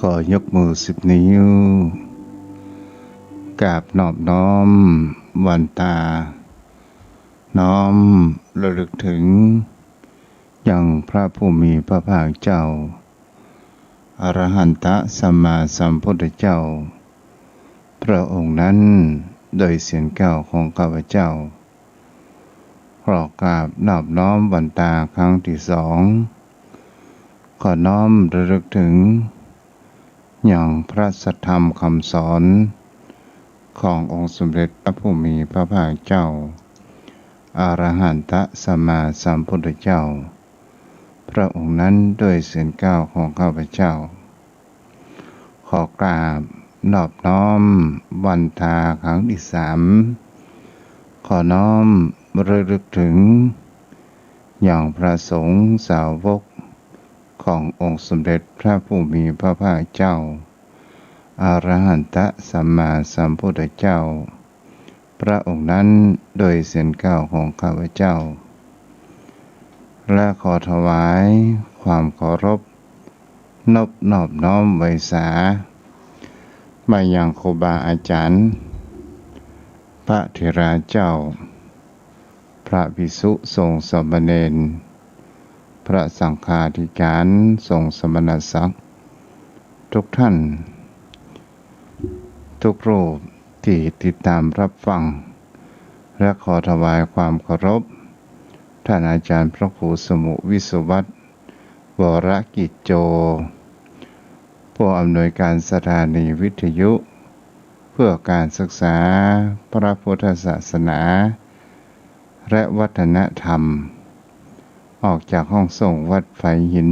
ขอยกมือ10 นิ้วกราบนอบน้อมวันตาน้อมระลึกถึงยังพระผู้มีพระภาคเจ้าอรหันตสัมมาสัมพุทธเจ้าพระองค์นั้นโดยเสียงแก้วของข้าพเจ้าขอกราบนอบน้อมวันตาครั้งที่2ขอน้อมระลึกถึงอย่างพระสัทธรรมคำสอนขององค์สมเด็จพระผู้มีพระภาคเจ้าอรหันตสัมมาสัมพุทธเจ้าพระองค์นั้นด้วยเสียงก้าวของข้าพเจ้าขอกราบนอบน้อมวันตาครั้งที่3ขอน้อมระลึกถึงอย่างพระสงฆ์สาวกขององค์สมเด็จพระผู้มีพระภาคเจ้าอรหันตสัมมาสัมพุทธเจ้าพระองค์นั้นโดยเสียงก้าวของข้าพเจ้าและขอถวายความเคารพนอบน้อมไว้สามายังครูบาอาจารย์พระเถระเจ้าพระภิกษุสงฆ์สามเณรพระสังฆาธิการสงฆ์สมณศักดิ์ทุกท่านทุกรูปที่ติดตามรับฟังและขอถวายความเคารพท่านอาจารย์พระครูสมุวิสุวัตรวรกิจโจผู้อำนวยการสถานีวิทยุเพื่อการศึกษาพระพุทธศาสนาและวัฒนธรรมออกจากห้องส่งวัดไฟหิน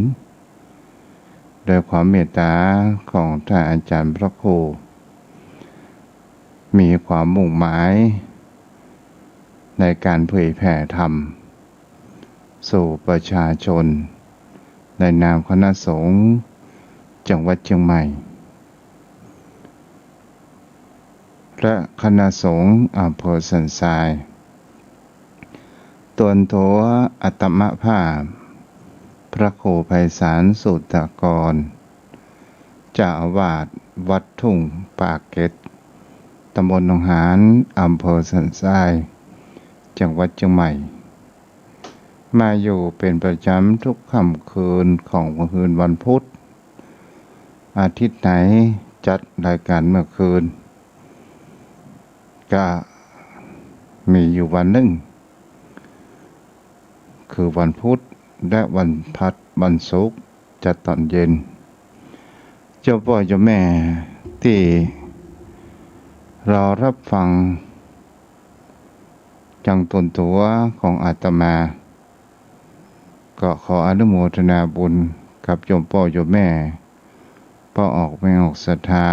โดยความเมตตาของท่านอาจารย์พระครูมีความมุ่งหมายในการเผยแผ่ธรรมสู่ประชาชนในนามคณะสงฆ์จังหวัดเชียงใหม่และคณะสงฆ์อำเภอสันทรายตนโถอัตมภาพพระครูไพศาลสุตตกรเจ้าอาวาสวัดทุ่งปากเกร็ดตำบลหนองหานอำเภอสันทรายจังหวัดเชียงใหม่มาอยู่เป็นประจำทุกค่ำคืนของคืนวันพุธอาทิตย์ไหนจัดรายการเมื่อคืนก็มีอยู่วันหนึ่งคือวันพุธและวันศุกร์จัดตอนเย็นเจ้าพ่อเจ้าแม่ที่รอรับฟังจังตนตัวของอาตมาก็ขออนุโมทนาบุญกับโยมพ่อโยมแม่พ่อออกแม่ออกศรัทธา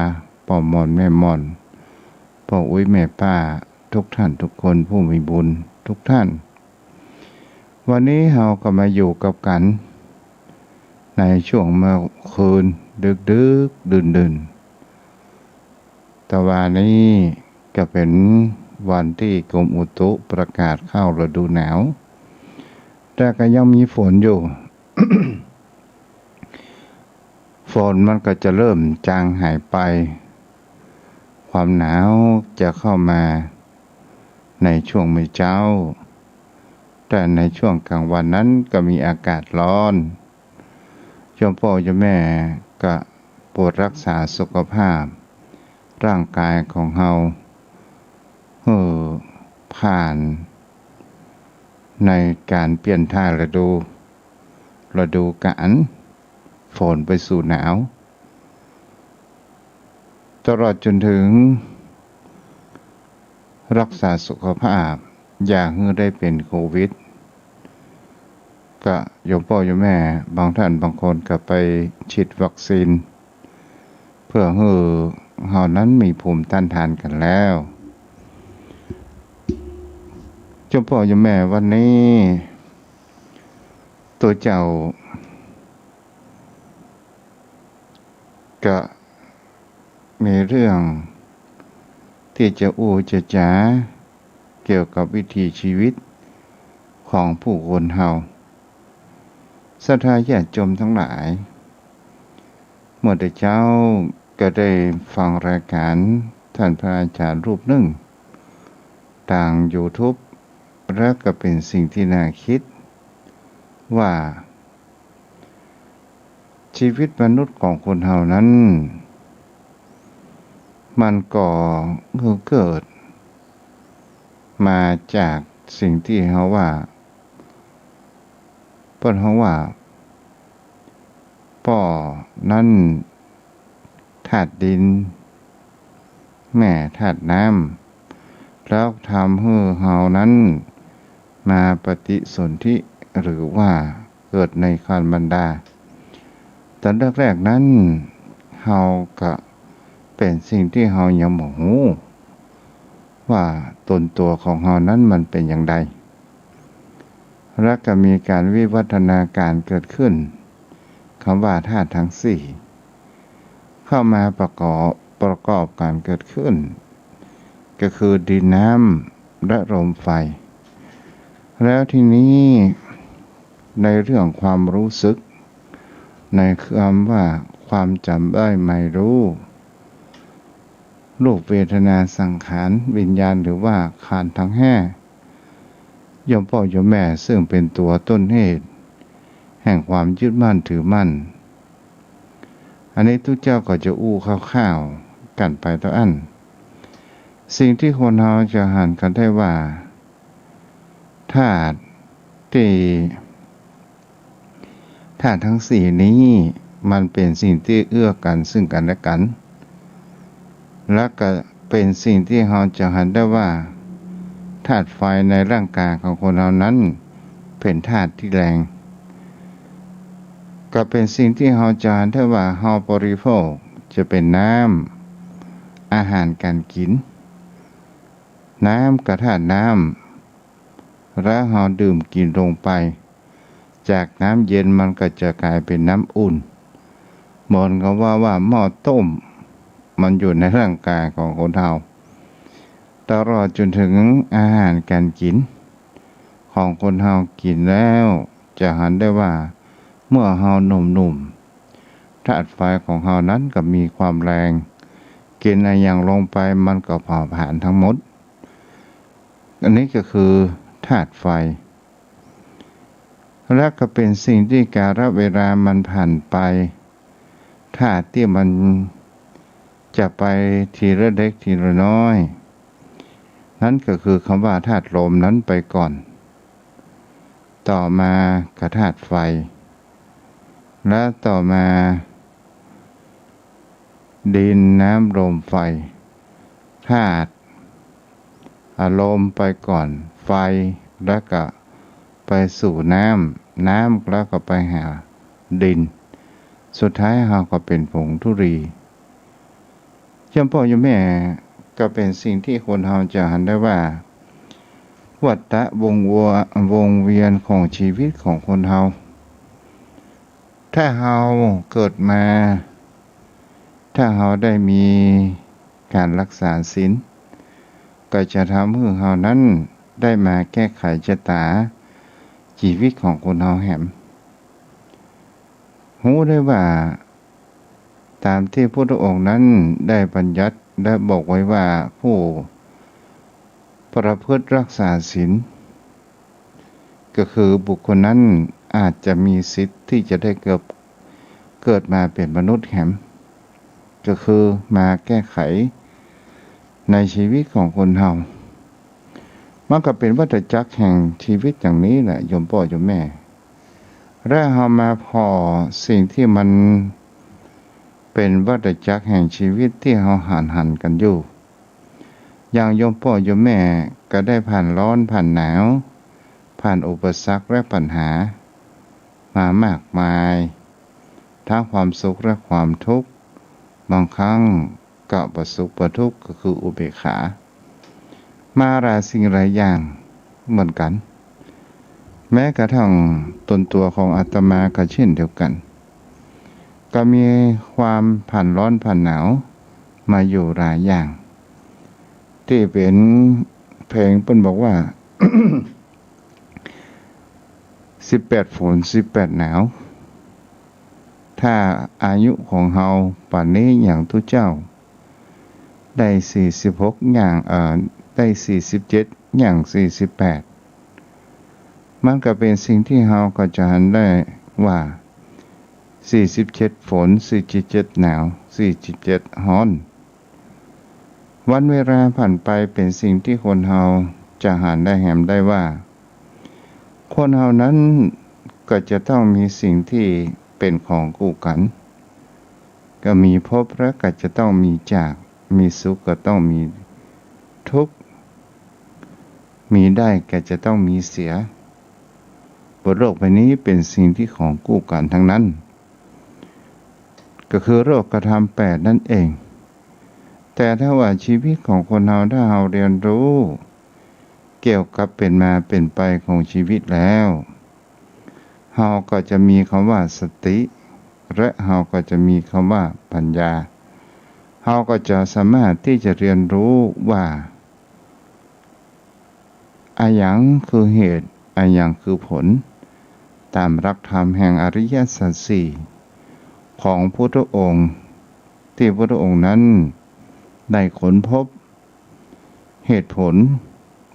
พ่อมอนแม่มอนพ่ออุ้ยแม่ป้าทุกท่านทุกคนผู้มีบุญทุกท่านวันนี้เราก็มาอยู่กับกันในช่วงเมื่อคืนดึกดื่นแต่วันนี้ก็เป็นวันที่กรมอุตุประกาศเข้าฤดูหนาวแต่ก็ยังมีฝนอยู่ ฝนมันก็จะเริ่มจางหายไปความหนาวจะเข้ามาในช่วงมื้อเช้าแต่ในช่วงกลางวันนั้นก็มีอากาศร้อนโยมพ่อโยมแม่ก็โปรดรักษาสุขภาพร่างกายของเราผ่านในการเปลี่ยนถ่ายฤดูกาลฝนไปสู่หนาวตลอดจนถึงรักษาสุขภาพอย่าให้ได้เป็นโควิดก็โยมพ่อโยมแม่บางท่านบางคนก็ไปฉีดวัคซีนเพื่อให้เรานั้นมีภูมิต้านทานกันแล้วโยมพ่อโยมแม่วันนี้ตัวเจ้าก็มีเรื่องที่จะจะจ๋าเกี่ยวกับวิถีชีวิตของผู้คนเฮาศรัทธาญาติโยมทั้งหลาย เมื่อแต่เจ้าก็ได้ฟังรายการท่านพระอาจารย์รูปหนึ่งทาง YouTube และก็เป็นสิ่งที่น่าคิดว่าชีวิตมนุษย์ของคนเฮานั้นมันก็เกิดมาจากสิ่งที่เฮาว่าเปิ้นเฮาว่าป่อนั้นธาตุดินแม่ธาตุน้ำแล้วทำให้เฮานั้นมาปฏิสนธิหรือว่าเกิดในคันบรรดาตอนแรกๆนั้นเฮาก็เป็นสิ่งที่เฮายังบ่ฮู้ว่าตนตัวของเฮานั้นมันเป็นอย่างไรและก็มีการวิวัฒนาการเกิดขึ้นคำว่าธาตุทั้งสี่เข้ามาประกอบการเกิดขึ้นก็คือดินน้ำและลมไฟแล้วทีนี้ในเรื่องความรู้สึกในคำว่าความจำได้ไม่รู้รูปเวทนาสังขารวิญญาณหรือว่าขันธ์ทั้งห้าย่อมพ่อย่อมแม่ซึ่งเป็นตัวต้นเหตุแห่งความยึดมั่นถือมั่นอันนี้ทุกเจ้าก็จะอู้คร่าวๆกันไปต่ออันสิ่งที่คนเราจะหันกันได้ว่าธาตุทั้งสี่นี้มันเป็นสิ่งที่เอื้อกันซึ่งกันและกันและก็เป็นสิ่งที่เราจะหันได้ว่าธาตุไฟในร่างกายของคนเรานั้นเป็นธาตุที่แรงก็เป็นสิ่งที่เราจะหันได้ว่าเราบริโภคจะเป็นน้ำอาหารการกินน้ำกับธาตุน้ำแล้วเราดื่มกินลงไปจากน้ำเย็นมันก็จะกลายเป็นน้ำอุ่นเหมือนกับว่าหม้อต้มมันอยู่ในร่างกายของคนเราตลอดจนถึงอาหารการกินของคนเรากินแล้วจะหันได้ว่าเมื่อเราหนุ่มๆธาตุไฟของเรานั้นก็มีความแรงกินอะไรอย่างลงไปมันก็เผาผลาญทั้งหมดอันนี้ก็คือธาตุไฟและก็เป็นสิ่งที่กาลเวลามันผ่านไปธาตุที่มันจะไปทีละเล็กทีละน้อยนั่นก็คือคำว่าธาตุลมนั้นไปก่อนต่อมากระธาตุไฟและต่อมาดินน้ำลมไฟธาตุลมไปก่อนไฟแล้วก็ไปสู่น้ำแล้วก็ไปหาดินสุดท้ายเราก็เป็นผงธุรีย่อมพ่อย่อมแม่ก็เป็นสิ่งที่คนเราจะหันได้ว่าวัฏฏะวงเวียนของชีวิตของคนเราถ้าเราเกิดมาถ้าเราได้มีการรักษาศีลก็จะทำให้เรานั้นได้มาแก้ไขชะตาชีวิตของคนเราแหมรู้ได้ว่าตามที่พระพุทธองค์นั้นได้บัญญัติและบอกไว้ว่าผู้ประพฤติรักษาศีลก็คือบุคคลนั้นอาจจะมีสิทธิ์ที่จะได้เกิดมาเป็นมนุษย์แหมก็คือมาแก้ไขในชีวิตของคนเรามันก็เป็นวัฏจักรแห่งชีวิตอย่างนี้แหละโยมพ่อโยมแม่และเรามาพอสิ่งที่มันเป็นวัฏจักรแห่งชีวิตที่เราหันกันอยู่อย่างโยมพ่อโยมแม่ก็ได้ผ่านร้อนผ่านหนาวผ่านอุปสรรคและปัญหามามากมายทั้งความสุขและความทุกข์บางครั้งก็ประสุขประทุกข์ก็คืออุเบกขามาหลายสิ่งหลายอย่างเหมือนกันแม้กระทั่งตนตัวของอาตมาก็เช่นเดียวกันก็มีความผ่านร้อนผ่านหนาวมาอยู่หลายอย่างที่เป็นเพลงเพิ่นบอกว่า 18 ฝน18 หนาว ถ้าอายุของเฮาป่านนี้อย่างทุเจ้าได้46อย่างได้47อย่าง48มันก็เป็นสิ่งที่เฮาก็จะหันได้ว่า47ฝน47หนาว47ร้อนวันเวลาผ่านไปเป็นสิ่งที่คนเฮาจะหันได้แหมได้ว่าคนเฮานั้นก็จะต้องมีสิ่งที่เป็นของคู่กันก็มีพบและก็จะต้องมีจากมีสุขก็ต้องมีทุกข์มีได้ก็จะต้องมีเสียบนโลกใบนี้เป็นสิ่งที่ของคู่กันทั้งนั้นก็คือโลกธรรม8นั่นเองแต่ถ้าว่าชีวิตของคนเราถ้าเราเรียนรู้เกี่ยวกับเป็นมาเป็นไปของชีวิตแล้วเราก็จะมีคำว่าสติและเราก็จะมีคำว่าปัญญาเราก็จะสามารถที่จะเรียนรู้ว่าอะหยังคือเหตุอะหยังคือผลตามหลักธรรมแห่งอริยสัจสี่ของพุทธองค์ที่พุทธองค์นั้นได้ค้นพบเหตุผล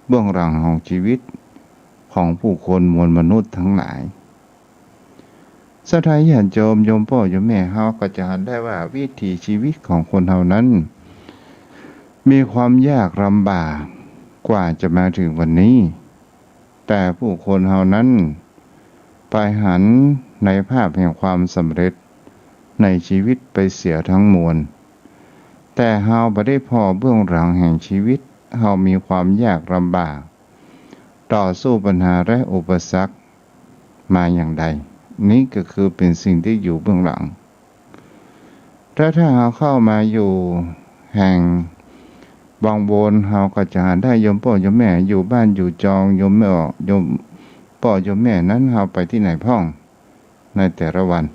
เบื้องหลังของชีวิตของผู้คนมวลมนุษย์ทั้งหลายสถานญาติโยมโยมพ่อโยมแม่เฮาก็จะเห็นได้ว่าวิถีชีวิตของคนเฮานั้นมีความยากลำบากกว่าจะมาถึงวันนี้แต่ผู้คนเฮานั้นไปหันในภาพแห่งความสำเร็จในชีวิตไปเสียทั้งมวลแต่เฮาบ่ได้พอเบื้องหลังแห่งชีวิตเฮามีความยากลำบากต่อสู้ปัญหาและอุปสรรคมาอย่างใดนี่ก็คือเป็นสิ่งที่อยู่เบื้องหลังถ้าเฮาเข้ามาอยู่แห่งบางโบนเฮาก็จะได้โยมพ่อโยมแม่อยู่บ้านอยู่จองโยมแม่โยมพ่อโยมแม่นั้นเฮาไปที่ไหนพ้องในแต่ละวัน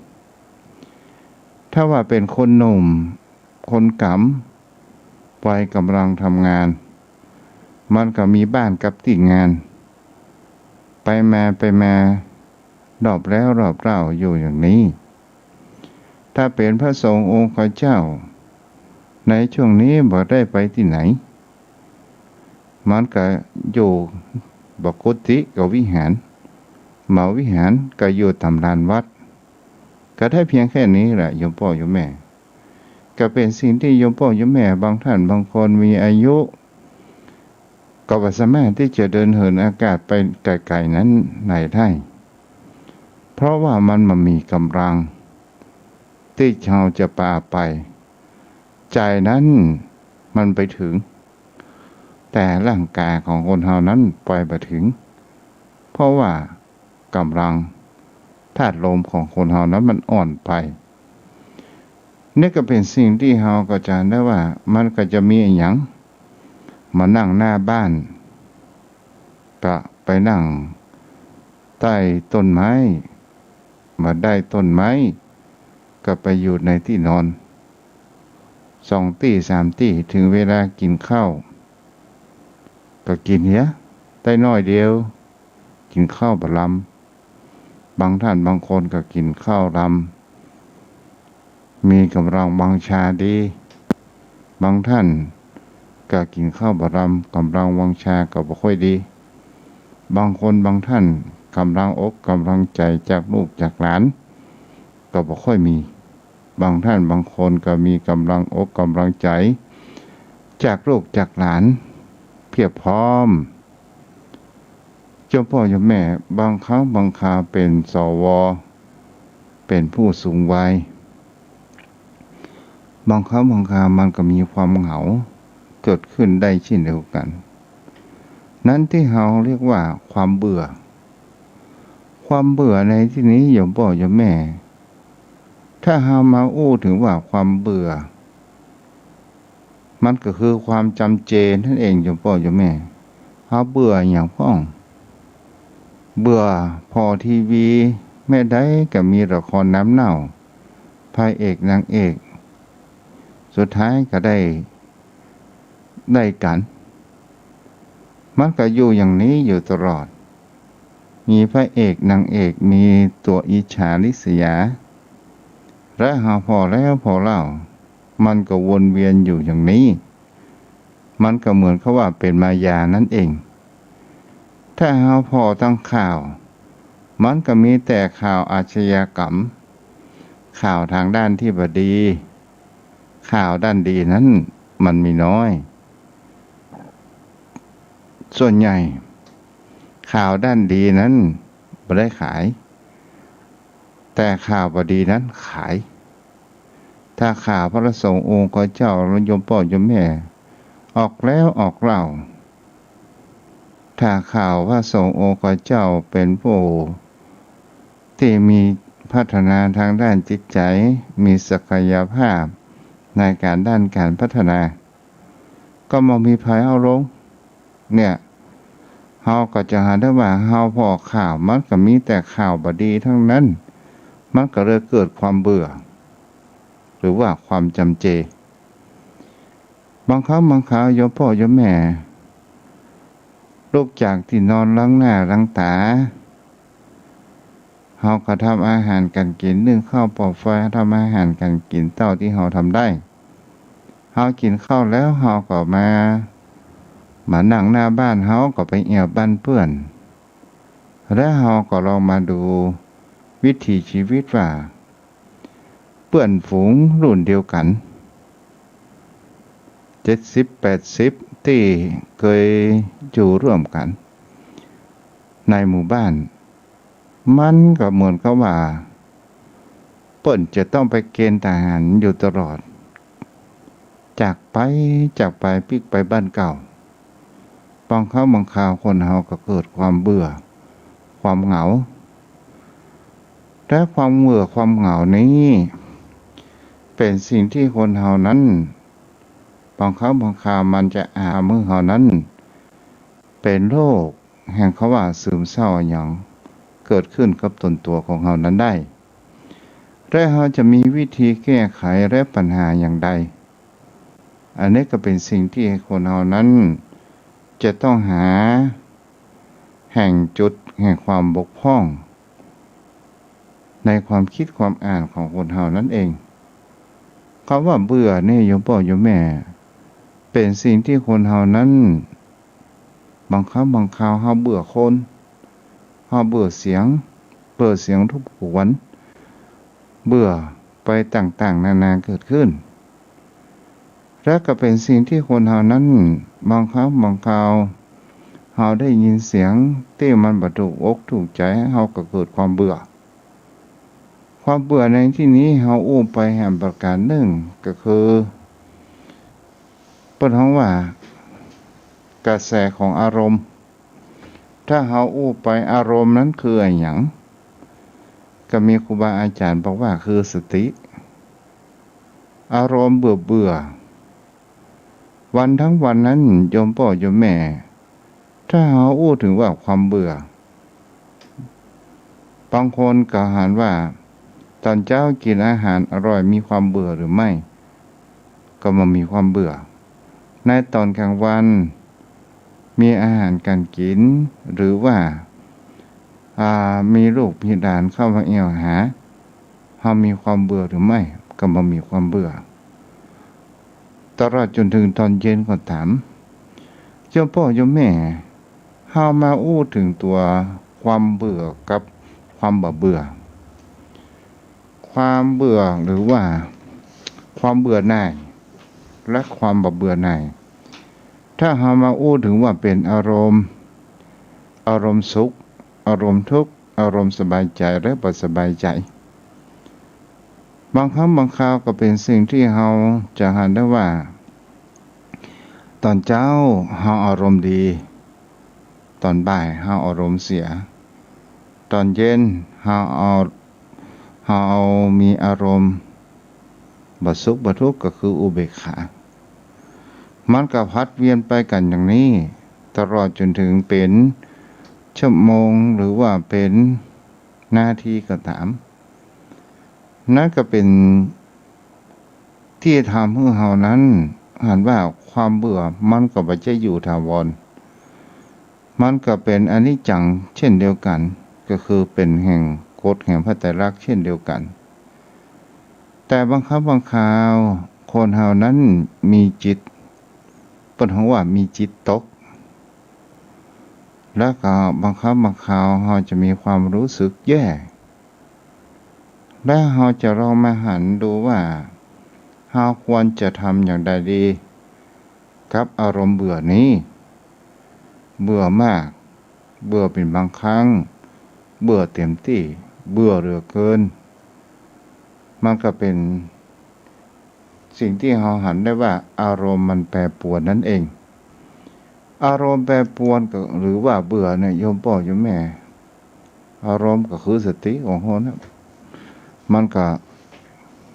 ถ้าว่าเป็นคนหนุ่มคนกำวัยกำลังทำงานมันก็มีบ้านกับที่งานไปมารอบแล้วรอบเล่าอยู่อย่างนี้ถ้าเป็นพระสงฆ์องค์เจ้าในช่วงนี้บ่ได้ไปที่ไหนมันก็อยู่บกุฏิกับวิหารมาวิหารก็อยู่ตำลานวัดก็ได้เพียงแค่นี้แหละโยมพ่อโยมแม่ก็เป็นสิ่งที่โยมพ่อโยมแม่บางท่านบางคนมีอายุก็บ่สามารถที่จะเดินเหินอากาศไปไกลๆนั้นไหนได้เพราะว่ามันมีกำลังที่เราจะพาไปใจนั้นมันไปถึงแต่ร่างกายของคนเฮานั้นไปบ่ถึงเพราะว่ากำลังธาตุลมของคนเฮานั้นมันอ่อนไปนี่ก็เป็นสิ่งที่เฮาก็จะได้ว่ามันก็จะมีหยังมานั่งหน้าบ้านก็ไปนั่งใต้ต้นไม้มาได้ต้นไม้ก็ไปอยู่ในที่นอน2 ตี้ 3 ตี้ถึงเวลากินข้าวก็กินเหี้ยได้น้อยเดียวกินข้าวบ่ลำบางท่านบางคนก็กินข้าวลำมีกำลังวังชาดีบางท่านก็กินข้าวบ่ลำกำลังวังชาก็บ่ค่อยดีบางคนบางท่านกำลังอกกำลังใจจากลูกจากหลานก็บ่ค่อยมีบางท่านบางคนก็มีกำลังอกกำลังใจจากลูกจากหลานเพียบพร้อมเจ้าพ่อเจ้าแม่บางครั้งบางคราเป็นสวเป็นผู้สูงวัยบางครั้งบางครามันก็มีความเหงาเกิดขึ้นได้เช่นเดียวกันนั้นที่เราเรียกว่าความเบื่อในที่นี้โยมพ่อโยมแม่ถ้าเรามาอู้ถึงว่าความเบื่อมันก็คือความจำเจนั่นเองโยมพ่อโยมแม่เราเบื่ออย่างพ้องเบื่อพอทีวีแม่ได้ก็มีละครน้ำเน่าพระเอกนางเอกสุดท้ายก็ได้กันมันก็อยู่อย่างนี้อยู่ตลอดมีพระเอกนางเอกมีตัวอิจฉาริษยา และหาพอแล้วพอเล่ามันก็วนเวียนอยู่อย่างนี้มันก็เหมือนเขาว่าเป็นมายานั่นเองถ้าหาพอตั้งข่าวมันก็มีแต่ข่าวอาชญากรรมข่าวทางด้านที่บดีข่าวด้านดีนั้นมันมีน้อยส่วนใหญ่ข่าวด้านดีนั้นไม่ได้ขายแต่ข่าวบดีนั้นขายถ้าข่าวพระสงฆ์องค์เจ้าและโยมพ่อโยมแม่ออกแล้วออกเล่าถ้าข่าวพระสงฆ์องค์เจ้าเป็นผู้ที่มีพัฒนาทางด้านจิตใจมีศักยภาพในด้านการพัฒนาก็มามีภัยเอาลงเนี่ยเฮาก็จะหาได้ว่าเฮาพอข่าวมันก็มีแต่ข่าวบดีทั้งนั้นมันก็เลยเกิดความเบื่อหรือว่าความจำเจบางครั้งบางคราวโยมพ่อโยมแม่ลูกจากที่นอนล้างหน้าล้างตาเฮาก็ทำอาหารกันกินนึ่งข้าวปอกไฟทำอาหารกันกินเท่าที่เฮาทำได้เฮากินข้าวแล้วเฮาก็มานั่งหน้าบ้านเฮาก็ไปเอี่ยวบ้านเพื่อนและเฮาก็ลองมาดูวิถีชีวิตว่าเพื่อนฝูงรุ่นเดียวกัน70-80ที่เคยอยู่ร่วมกันในหมู่บ้านมันก็เหมือนกับว่าเปิ้นจะต้องไปเกณฑ์ทหารอยู่ตลอดจากไปปิกไปบ้านเก่าบางครั้งบางคราวคนเฮาก็เกิดความเบื่อความเหงาและความเบื่อความเหงานี้เป็นสิ่งที่คนเฮานั้นบางครั้งบางคราวมันจะมือเฮานั้นเป็นโรคแห่งเขาว่าซึมเศร้าอย่างเกิดขึ้นกับตนตัวของเฮานั้นได้และเฮาจะมีวิธีแก้ไขและปัญหาอย่างใดอันนี้ก็เป็นสิ่งที่คนเฮานั้นจะต้องหาแห่งจุดแห่งความบกพร่องในความคิดความอ่านของคนเฮานั่นเองคำว่าเบื่อนี่โยมพ่อโยมแม่เป็นสิ่งที่คนเฮานั้นบางครั้งบางคราวเฮาเบื่อคนเฮาเบื่อเสียงทุกขวนเบื่อไปต่างๆนานาเกิดขึ้นและก็เป็นสิ่งที่คนเฮานั้นบางครั้งบางคราวเฮาได้ยินเสียงที่มันบ่ถูกอกถูกใจเฮาก็เกิดความเบื่อในที่นี้เฮาอู้ไปแห่งประการหนึ่งก็คือเปิ้นฮ้องว่ากระแสของอารมณ์ถ้าเฮาอู้ไปอารมณ์นั้นคืออะไรหยังก็มีครูบาอาจารย์บอกว่าคือสติอารมณ์เบื่อวันทั้งวันนั้นโยมพ่อโยมแม่ถ้าเฮาอู้ถึงว่าความเบื่อบางคนก็หาว่าตอนเช้ากินอาหารอร่อยมีความเบื่อหรือไม่ก็มามีความเบื่อในตอนกลางวันมีอาหารการกินหรือว่ามีลูกมีหลานเข้ามาเอี่ยวหาเฮามีความเบื่อหรือไม่ก็มามีความเบื่อตลอดจนถึงตอนเย็นก็ถามโยมพ่อโยมแม่เฮามาอู้ถึงตัวความเบื่อกับความเบื่อความเบื่อหรือว่าความเบื่อหน่ายและความเบื่อหน่ายถ้าเฮามาอู้ถึงว่าเป็นอารมณ์สุขอารมณ์ทุกข์อารมณ์สบายใจและบ่สบายใจบางครั้งบางคราวก็เป็นสิ่งที่เฮาจะเห็นได้ว่าตอนเช้าเฮาอารมณ์ดีตอนบ่ายเฮาอารมณ์เสียตอนเย็นเฮามีอารมณ์บ่สุขบ่ทุกข์ก็คืออุเบกขามันก็พัดเวียนไปกันอย่างนี้ตลอดจนถึงเป็นชั่วโมงหรือว่าเป็นนาทีก็ตามนั่นก็เป็นที่ทำให้เฮานั้นเห็นว่าความเบื่อมันก็บ่จะอยู่ถาวรมันก็เป็นอนิจจังเช่นเดียวกันก็คือเป็นแห่งกฎแห่งพระไตรลักษณ์เช่นเดียวกัน แต่บางครั้งบางคราวคนเฮานั้นมีจิตเปิ้นว่ามีจิตตกแล้วก็บางครั้งบางคราวเฮาจะมีความรู้สึกแย่และเฮาจะลองมาหันดูว่าเฮาควรจะทำอย่างใดดีกับอารมณ์เบื่อนี้เบื่อมากเบื่อเป็นบางครั้งเบื่อเต็มที่เบื่อเหลือเกินมันก็เป็นสิ่งที่เราหันได้ว่าอารมณ์มันแปรปรวนนั่นเองอารมณ์แปรปรวนก็หรือว่าเบื่อเนี่ยโยมพ่อโยมแม่อารมณ์ก็คือสติของเรานะมันก็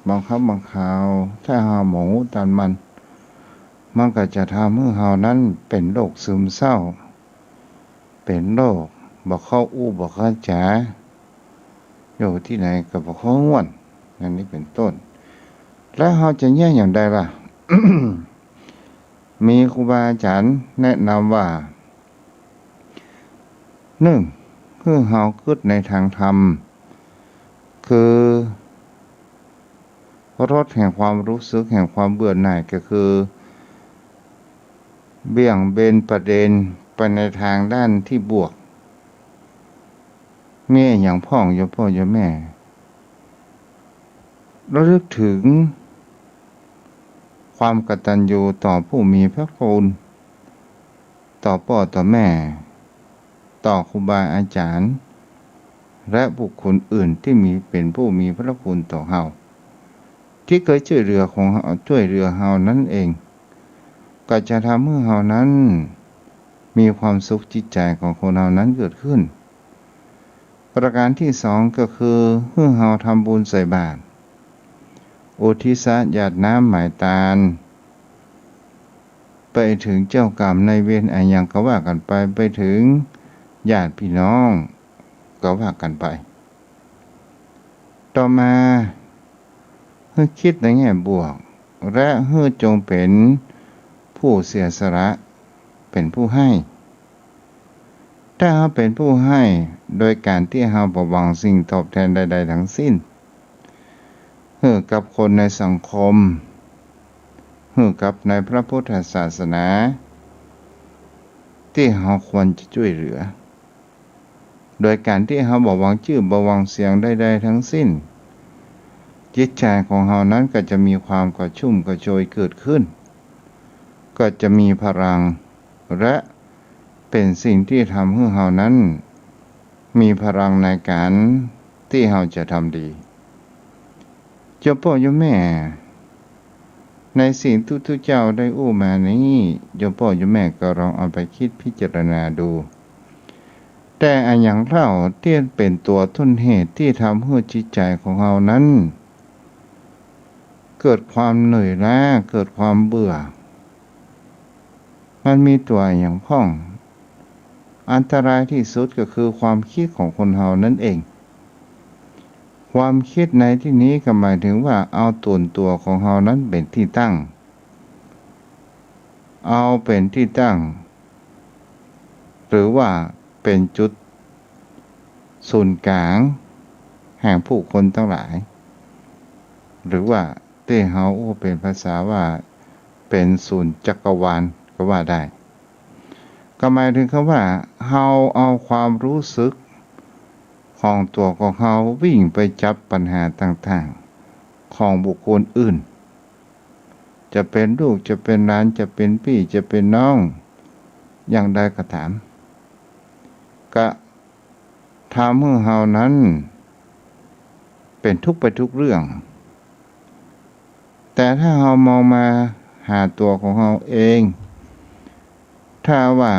บางครั้งบางคราวถ้าเราหมองตันมันก็จะทำให้เรานั้นเป็นโรคซึมเศร้าเป็นโรคบ่เข้าอู้บ่เข้าจ๋าอยู่ที่ไหนก็บ่เข้าง่วนอันนี้เป็นต้นแล้วเราจะแยกอย่างใดล่ะ มีครูบาอาจารย์แนะนำว่าคือเราคิดในทางธรรมคือรสแห่งความรู้สึกแห่งความเบื่อหน่ายก็คือเบี่ยงเบนประเด็นไปในทางด้านที่บวกมีอย่างพ่องโยมพ่อโยมแม่ระลึกถึงความกตัญญูต่อผู้มีพระคุณต่อพ่อต่อแม่ต่อครูบาอาจารย์และบุคคลอื่นที่เป็นผู้มีพระคุณต่อเฮาที่เคยช่วยเหลือของเฮาช่วยเหลือเฮานั่นเองก็จะทำให้เฮานั้นมีความสุขจิตใจของคนเฮานั้นเกิดขึ้นประการที่สองก็คือเมื่อเฮาทำบุญใส่บาตรอุทิศญาติน้ำหมายตาลไปถึงเจ้ากรรมนายเวรอะไรอย่างก็ว่ากันไปถึงญาติพี่น้องก็ว่ากันไปต่อมาให้คิดในแง่บวกและให้จงเป็นผู้เสียสละเป็นผู้ให้ถ้าเราเป็นผู้ให้โดยการที่เราบ่หวังสิ่งตอบแทนใดๆทั้งสิ้นให้กับคนในสังคมให้กับในพระพุทธศาสนาที่เราควรจะช่วยเหลือโดยการที่เราบ่หวังชื่อบ่หวังเสียงใดๆทั้งสิ้นจิตใจของเรานั้นก็จะมีความกระชุ่มกระชวยเกิดขึ้นก็จะมีพลังและเป็นสิ่งที่ทำให้เรานั้นมีพลังในการที่เราจะทำดีเจ้าพ่อโยมแม่ในสิ่งทุกๆเจ้าได้อู้มานี้โยมพ่อโยมแม่ก็ลองเอาไปคิดพิจารณาดูแต่อันอย่างเล่าที่เป็นตัวต้นเหตุที่ทำให้จิตใจของเรานั้นเกิดความเหนื่อยล้าเกิดความเบื่อมันมีตัวอย่างพ้องอันตรายที่สุดก็คือความคิดของคนเรานั่นเองความคิดในที่นี้ก็หมายถึงว่าเอาตัวของเรานั้นเป็นที่ตั้งเอาเป็นที่ตั้งหรือว่าเป็นจุดศูนย์กลางแห่งผู้คนทั้งหลายหรือว่าที่เฮาเป็นภาษาว่าเป็นศูนย์จักรวาลก็ว่าได้ก็หมายถึงคำว่าเฮาเอาความรู้สึกของตัวของเฮาวิ่งไปจับปัญหาต่างๆของบุคคลอื่นจะเป็นลูกจะเป็นหลานจะเป็นพี่จะเป็นน้องอย่างใดก็ตามก็ทำให้เฮานั้นเป็นทุกข์ไปทุกเรื่องแต่ถ้าเฮามองมาหาตัวของเฮาเองถ้าว่า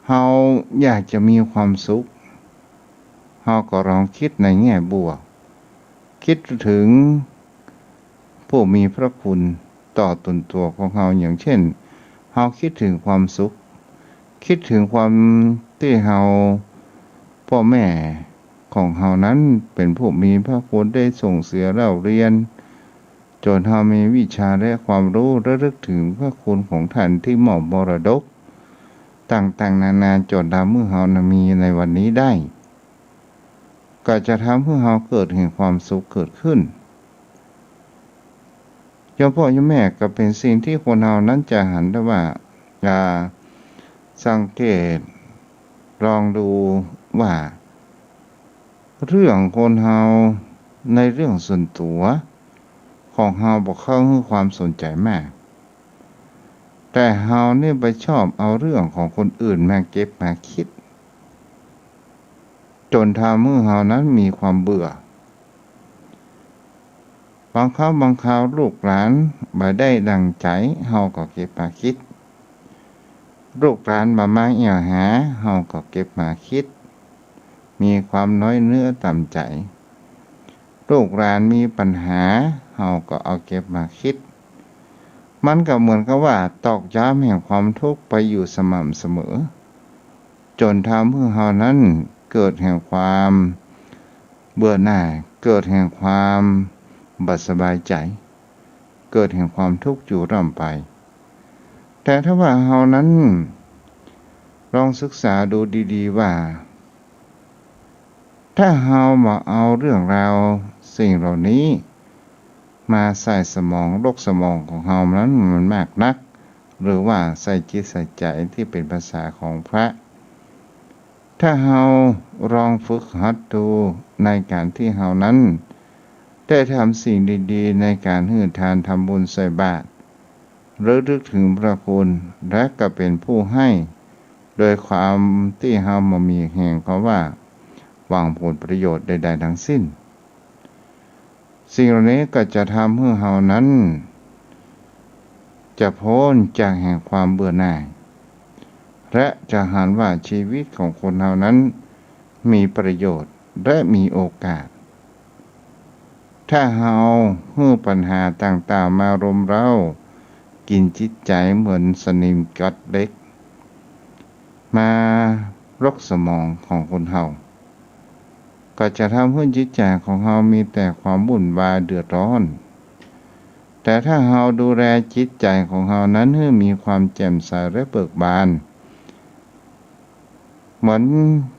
เฮาอยากจะมีความสุขเฮาก็ลองคิดในแง่บวกคิดถึงผู้มีพระคุณต่อตนตัวของเฮาอย่างเช่นเฮาคิดถึงความสุขคิดถึงความที่เฮาพ่อแม่ของเฮานั้นเป็นผู้มีพระคุณได้ส่งเสียเราเรียนจนเฮามีวิชาและความรู้ระลึกถึงพระคุณของท่านที่มอบมรดกต่างๆนานาจนทำให้เฮามีในวันนี้ได้ ก็จะทำให้เราเกิดแห่งความสุขเกิดขึ้นโยมพ่อโยมแม่ก็เป็นสิ่งที่คนเรานั้นจะหันได้ว่าสังเกตลองดูว่าเรื่องคนเราในเรื่องส่วนตัวของเราบอกเข้าให้ความสนใจมากแต่เราเนี่ยไปชอบเอาเรื่องของคนอื่นมาเก็บมาคิดจนทำให้เรานั้นมีความเบื่อบางคราวลูกหลานบ่ได้ดังใจเฮาก็เก็บมาคิดลูกหลานมาเอี่ยวหาเฮาก็เก็บมาคิดมีความน้อยเนื้อต่ำใจลูกหลานมีปัญหาเฮาก็เอาเก็บมาคิดมันก็เหมือนกับว่าตอกย้ำแห่งความทุกข์ไปอยู่สม่ำเสมอจนทำให้เฮานั้นเกิดแห่งความเบื่อหน่ายเกิดแห่งความบัดสบายใจเกิดแห่งความทุกข์อยู่ร่ำไปแต่ถ้าว่าเฮานั้นลองศึกษาดูดีๆว่าถ้าเฮามาเอาเรื่องราวสิ่งเหล่านี้มาใส่สมองโลกสมองของเฮานั้นมันมากนักหรือว่าใส่จิตใส่ใจที่เป็นภาษาของพระถ้าเฮาลองฝึกหัดดูในการที่เฮานั้นได้ทำสิ่งดีๆในการให้ทานทำบุญใส่บาตรระลึกถึงพระคุณและก็เป็นผู้ให้โดยความที่เฮามามีแห่งเขาว่าหวังผลประโยชน์ใดๆทั้งสิ้นสิ่งเหล่านี้ก็จะทำให้เฮานั้นจะพ้นจากแห่งความเบื่อหน่ายและจะหันว่าชีวิตของคนเฮานั้นมีประโยชน์และมีโอกาสถ้าเฮาให้ปัญหาต่างๆมารุมเร้ากินจิตใจเหมือนสนิมกัดเล็กมารกสมองของคนเฮาก็จะทำให้จิตใจของเฮามีแต่ความวุ่นวายเดือดร้อนแต่ถ้าเฮาดูแลจิตใจของเฮานั้นให้มีความแจ่มใสและเบิกบานเหมือน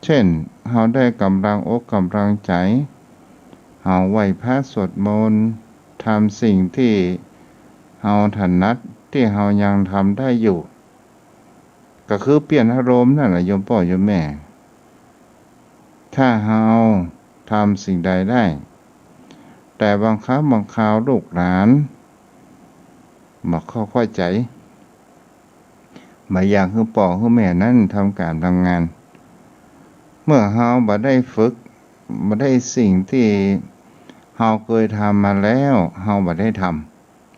เช่นเฮาได้กำลังอกกำลังใจเฮาไหว้พระสวดมนต์ทำสิ่งที่เฮาถนัดที่เฮายังทำได้อยู่ก็คือเปลี่ยนอารมณ์นั่นแหละโยมพ่อโยมแม่ถ้าเฮาทำสิ่งใดได้แต่บางครั้งบางคราวลูกหลานบ่เข้าใจบ่อยากให้พ่อให้แม่นั้นทำการทำงานเมื่อเฮาบ่ได้ฝึกบ่ได้สิ่งที่เฮาเคยทำมาแล้วเฮาบ่ได้ท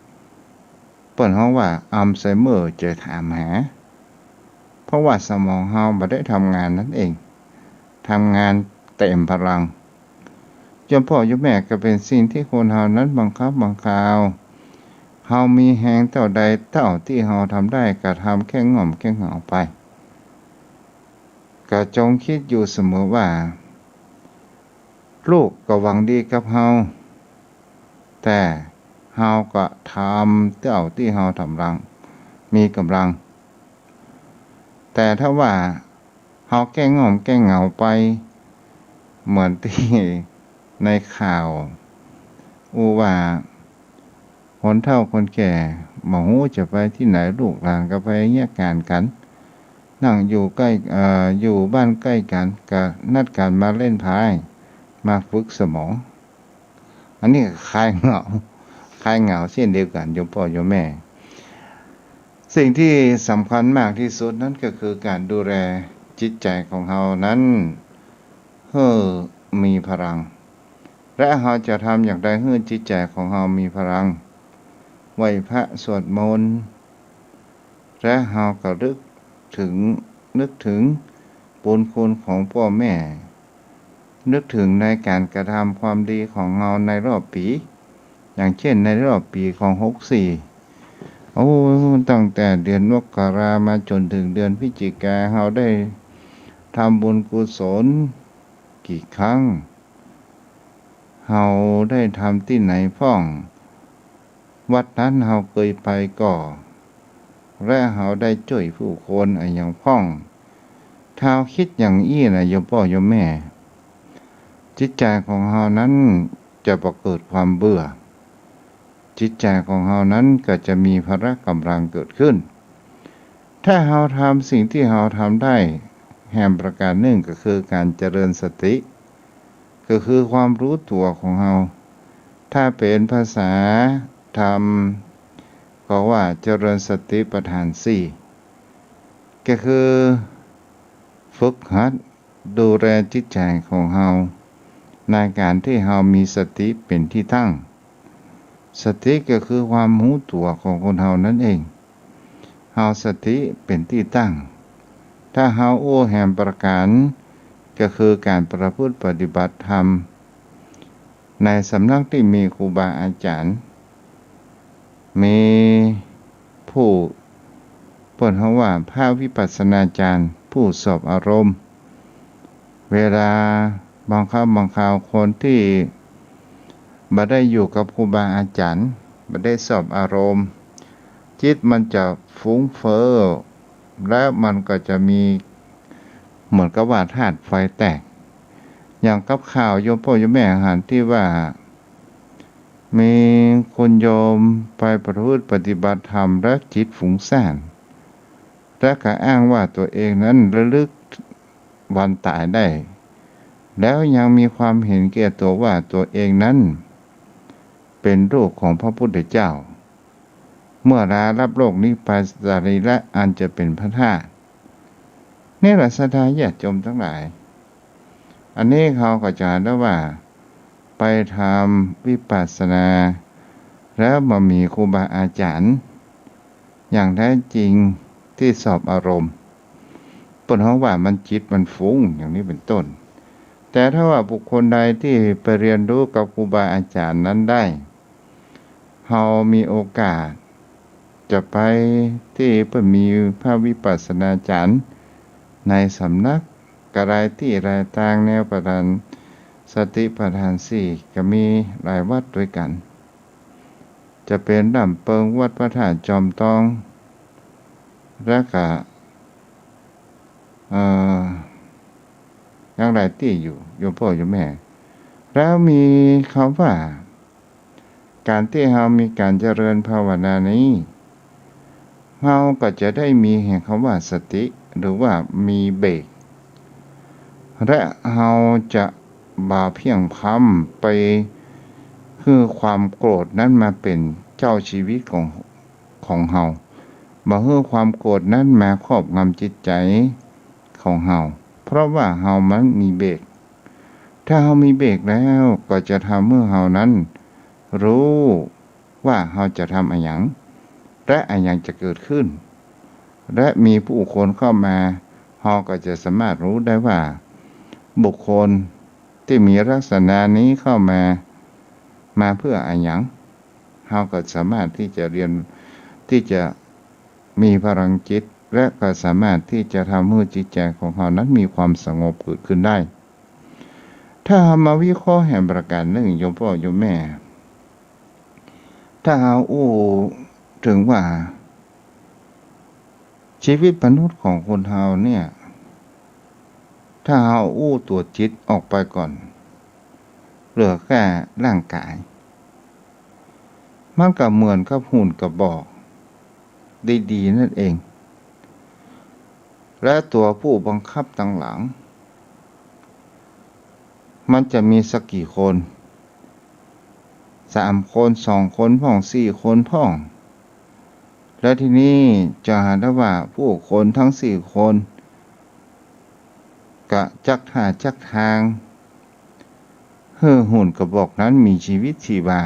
ำเปิ้นเฮาว่าอัลไซเมอร์จะถามหาเพราะว่าสมองเฮาบ่ได้ทำงานนั่นเองทำงานเต็มพลังโยมพ่อโยมแม่ก็เป็นสิ่งที่คนเฮานั้นบางคราวเฮามีแรงเท่าใดเท่าที่เฮาทำได้ก็ทำแค่ง่อมแค่เหงาไปก็จงคิดอยู่เสมอว่าลูกก็หวังดีกับเฮาแต่เฮาก็ทำเท่าที่เฮาทำรังมีกำลังแต่ถ้าว่าเฮาแก้ง่อมแก้เหงาไปเหมือนที่ในข่าวว่าคนเฒ่าคนแก่บ่ฮู้จะไปที่ไหนลูกหลานก็ไปแยกงานกันนั่งอยู่ใกล้อยู่บ้านใกล้กันก็นัดกันมาเล่นไพ่มาฝึกสมองอันนี้คลายเหงาเช่นเดียวกันโยมพ่อโยมแม่สิ่งที่สำคัญมากที่สุดนั้นก็คือการดูแลจิตใจของเรานั้นให้มีพลังและเราจะทำอย่างไรให้จิตใจของเรามีพลังไหว้พระสวดมนต์และเราก็นึกถึงบุญคุณของพ่อแม่นึกถึงในการกระทำความดีของเราในรอบปีอย่างเช่นในรอบปีของ64ตั้งแต่เดือนมกรามาจนถึงเดือนพฤศจิกาเราได้ทำบุญกุศลกี่ครั้งเราได้ทำที่ไหนพ้องวัดนั้นเราเคยไปก่อและเราได้ช่วยผู้คนอย่างพ้องถ้าคิดอย่างอี้นะโยมพ่อโยมแม่ จิตใจของเรานั้นจะบ่เกิดความเบื่อจิตใจของเรานั้นก็จะมีพละกำลังเกิดขึ้นถ้าเราทำสิ่งที่เราทำได้แห่งประการหนึ่งก็คือการเจริญสติก็คือความรู้ตัวของเราถ้าเป็นภาษาธรรมก็ว่าเจริญสติปัฏฐานสี่ก็คือฝึกหัดดูแลจิตใจของเราในการที่เรามีสติเป็นที่ตั้งสติก็คือความรู้ตัวของคนเรานั่นเองเราสติเป็นที่ตั้งถ้าเราโอ้แห่งประการก็คือการประพฤติปฏิบัติธรรมในสำนักที่มีครูบาอาจารย์มีผู้เปิดคำว่าพระวิปัสสนาจารย์ผู้สอบอารมณ์เวลาบางครั้งบางคราวคนที่บ่ได้อยู่กับครูบาอาจารย์บ่ได้สอบอารมณ์จิตมันจะฟุ้งเฟ้อและมันก็จะมีเหมือนกับว่าธาตุไฟแตกอย่างกับข่าวโยมพ่อโยมแม่หันที่ว่ามีคนโยมไปประพฤติปฏิบัติธรรมและจิตฟุ้งซ่านและก็อ้างว่าตัวเองนั้นระลึกวันตายได้แล้วยังมีความเห็นแก่ตัวว่าตัวเองนั้นเป็นลูกของพระพุทธเจ้าเมื่อรับโลกนี้ไปสรีระอันจะเป็นพระธาตุนี่แหละศรัทธาญาติโยมทั้งหลายอันนี้เขาก็จะได้ว่าไปทำวิปัสสนาแล้วมามีครูบาอาจารย์อย่างแท้จริงที่สอบอารมณ์ปนห้องว่ามันจิตมันฟุ้งอย่างนี้เป็นต้นแต่ถ้าว่าบุคคลใดที่ไปเรียนรู้กับครูบาอาจารย์นั้นได้เรามีโอกาสจะไปที่เพื่อมีพระวิปัสสนาจารย์ในสำนักกระไรที่รายต่างแนวประธานสติปัฏฐานสี่ก็มีหลายวัดด้วยกันจะเป็นลำเปิงวัดพระธาตุจอมทองและก็อย่างไรที่อยู่โยมพ่อโยมแม่แล้วมีคำว่าการที่เรามีการเจริญภาวนานี้เราก็จะได้มีแห่งคำว่าสติหรือว่ามีเบรกและเราจะบ่เพียงพร้ำไปคือความโกรธนั้นมาเป็นเจ้าชีวิตของเราบ่ให้ความโกรธนั้นมาครอบงำจิตใจของเราเพราะว่าเรามันมีเบรกถ้าเรามีเบรกแล้วก็จะทำเมื่อเรานั้นรู้ว่าเราจะทำอะไรอย่างและอะไรอย่างจะเกิดขึ้นและมีผู้คนเข้ามาเราก็จะสามารถรู้ได้ว่าบุคคลที่มีลักษณะนี้เข้ามาเพื่ออะไรอย่างเราก็สามารถที่จะเรียนที่จะมีพลังจิตและก็สามารถที่จะทำให้จิตใจของเรานั้นมีความสงบเกิดขึ้นได้ถ้ามาวิเคราะห์แห่งประการหนึ่งโยมพ่อโยมแม่ถ้าเราถึงว่าชีวิตมนุษย์ของคนเราเนี่ยถ้าเราตัวจิตออกไปก่อนเหลือแค่ร่างกายมันก็เหมือนกับหุ่นกระบอกดีๆนั่นเองและตัวผู้บังคับต่างหลังมันจะมีสักกี่คน3 คน2 คนพ่อง4 คนพ่องและทีนี้จะหาได้ว่าผู้คนทั้ง4 คนกะจักท่าจักทางหุ่นกระบอกนั้นมีชีวิตชีวา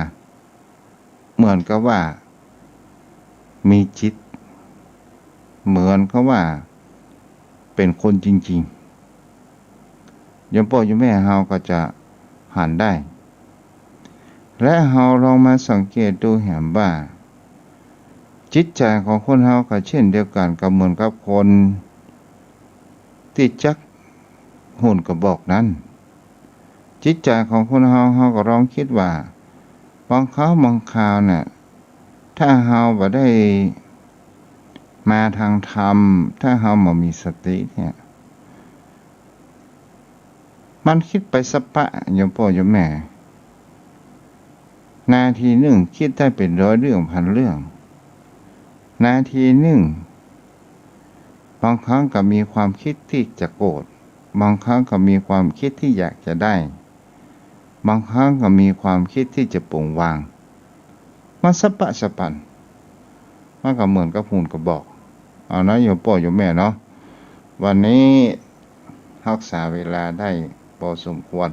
เหมือนกับว่ามีจิตเหมือนกับว่าเป็นคนจริงๆโยมพ่อโยมแม่เราก็จะหันได้และเราลองมาสังเกตดูเห็นว่าจิตใจของคนเราก็เช่นเดียวกันกับเหมือนกับคนที่จักหุ่นกระบอกนั้นจิตใจของคนเราก็ลองคิดว่าบางคราวเนี่ยถ้าเราบ่ได้มาทางธรรมถ้าเราบ่มีสติเนี่ย มันคิดไปสปะโยมพ่อโยมแม่ นาทีหนึ่งคิดได้เป็นร้อยเรื่องพันเรื่อง นาทีหนึ่งบางครั้งก็มีความคิดที่จะโกรธบางครั้งก็มีความคิดที่อยากจะได้บางครั้งก็มีความคิดที่จะปลงวางมันสปะสปันมันก็เหมือนกับหุ่นกระบอกเอานะโยมพ่อโยมแม่เนาะวันนี้รักษาเวลาได้พอสมควร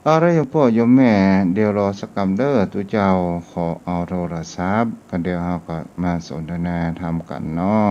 เอาละโยมพ่อโยมแม่เดี๋ยวรอสักกำเด้อตุเจ้าขอเอาโทรศัพท์กันเดี๋ยวเราก็มาสนทนาทำกันเนาะ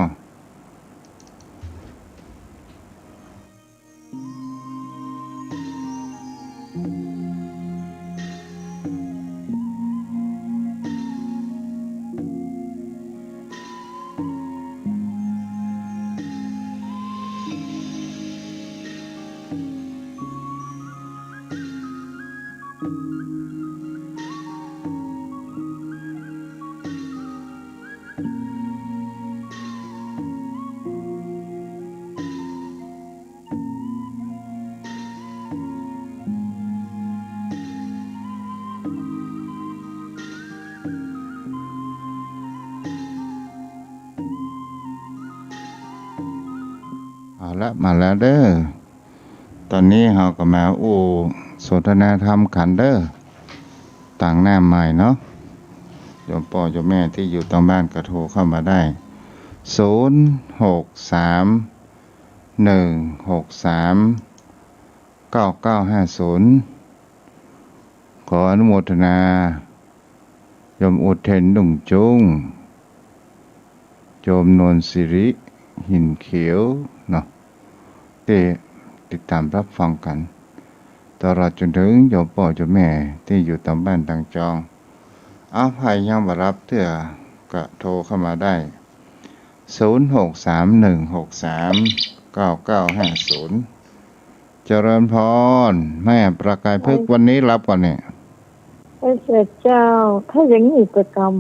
เอาละมาแล้วเด้อตอนนี้เราก็มาสนทนาธรรมกันเด้อต่างหน้าใหม่เนาะโยมพ่อโยมแม่ที่อยู่ตรงบ้านก็โทรเข้ามาได้0631639950ขออนุโมทนาโยมอุเทนดุ่งจุ้งโยมนวลสิริหินเขียวเนาะที่ติดตามรับฟังกันตลอดจนถึงโยมพ่อโยมแม่ที่อยู่ตามบ้านต่างจองเอาใครยังบ่รับเถื่อก็โทรเข้ามาได้0631639950เจริญพรแม่ประกายพฤกษ์วันนี้รับก่อนเนี่ยพระเจ้าถ้าอย่างนี้ประกรรม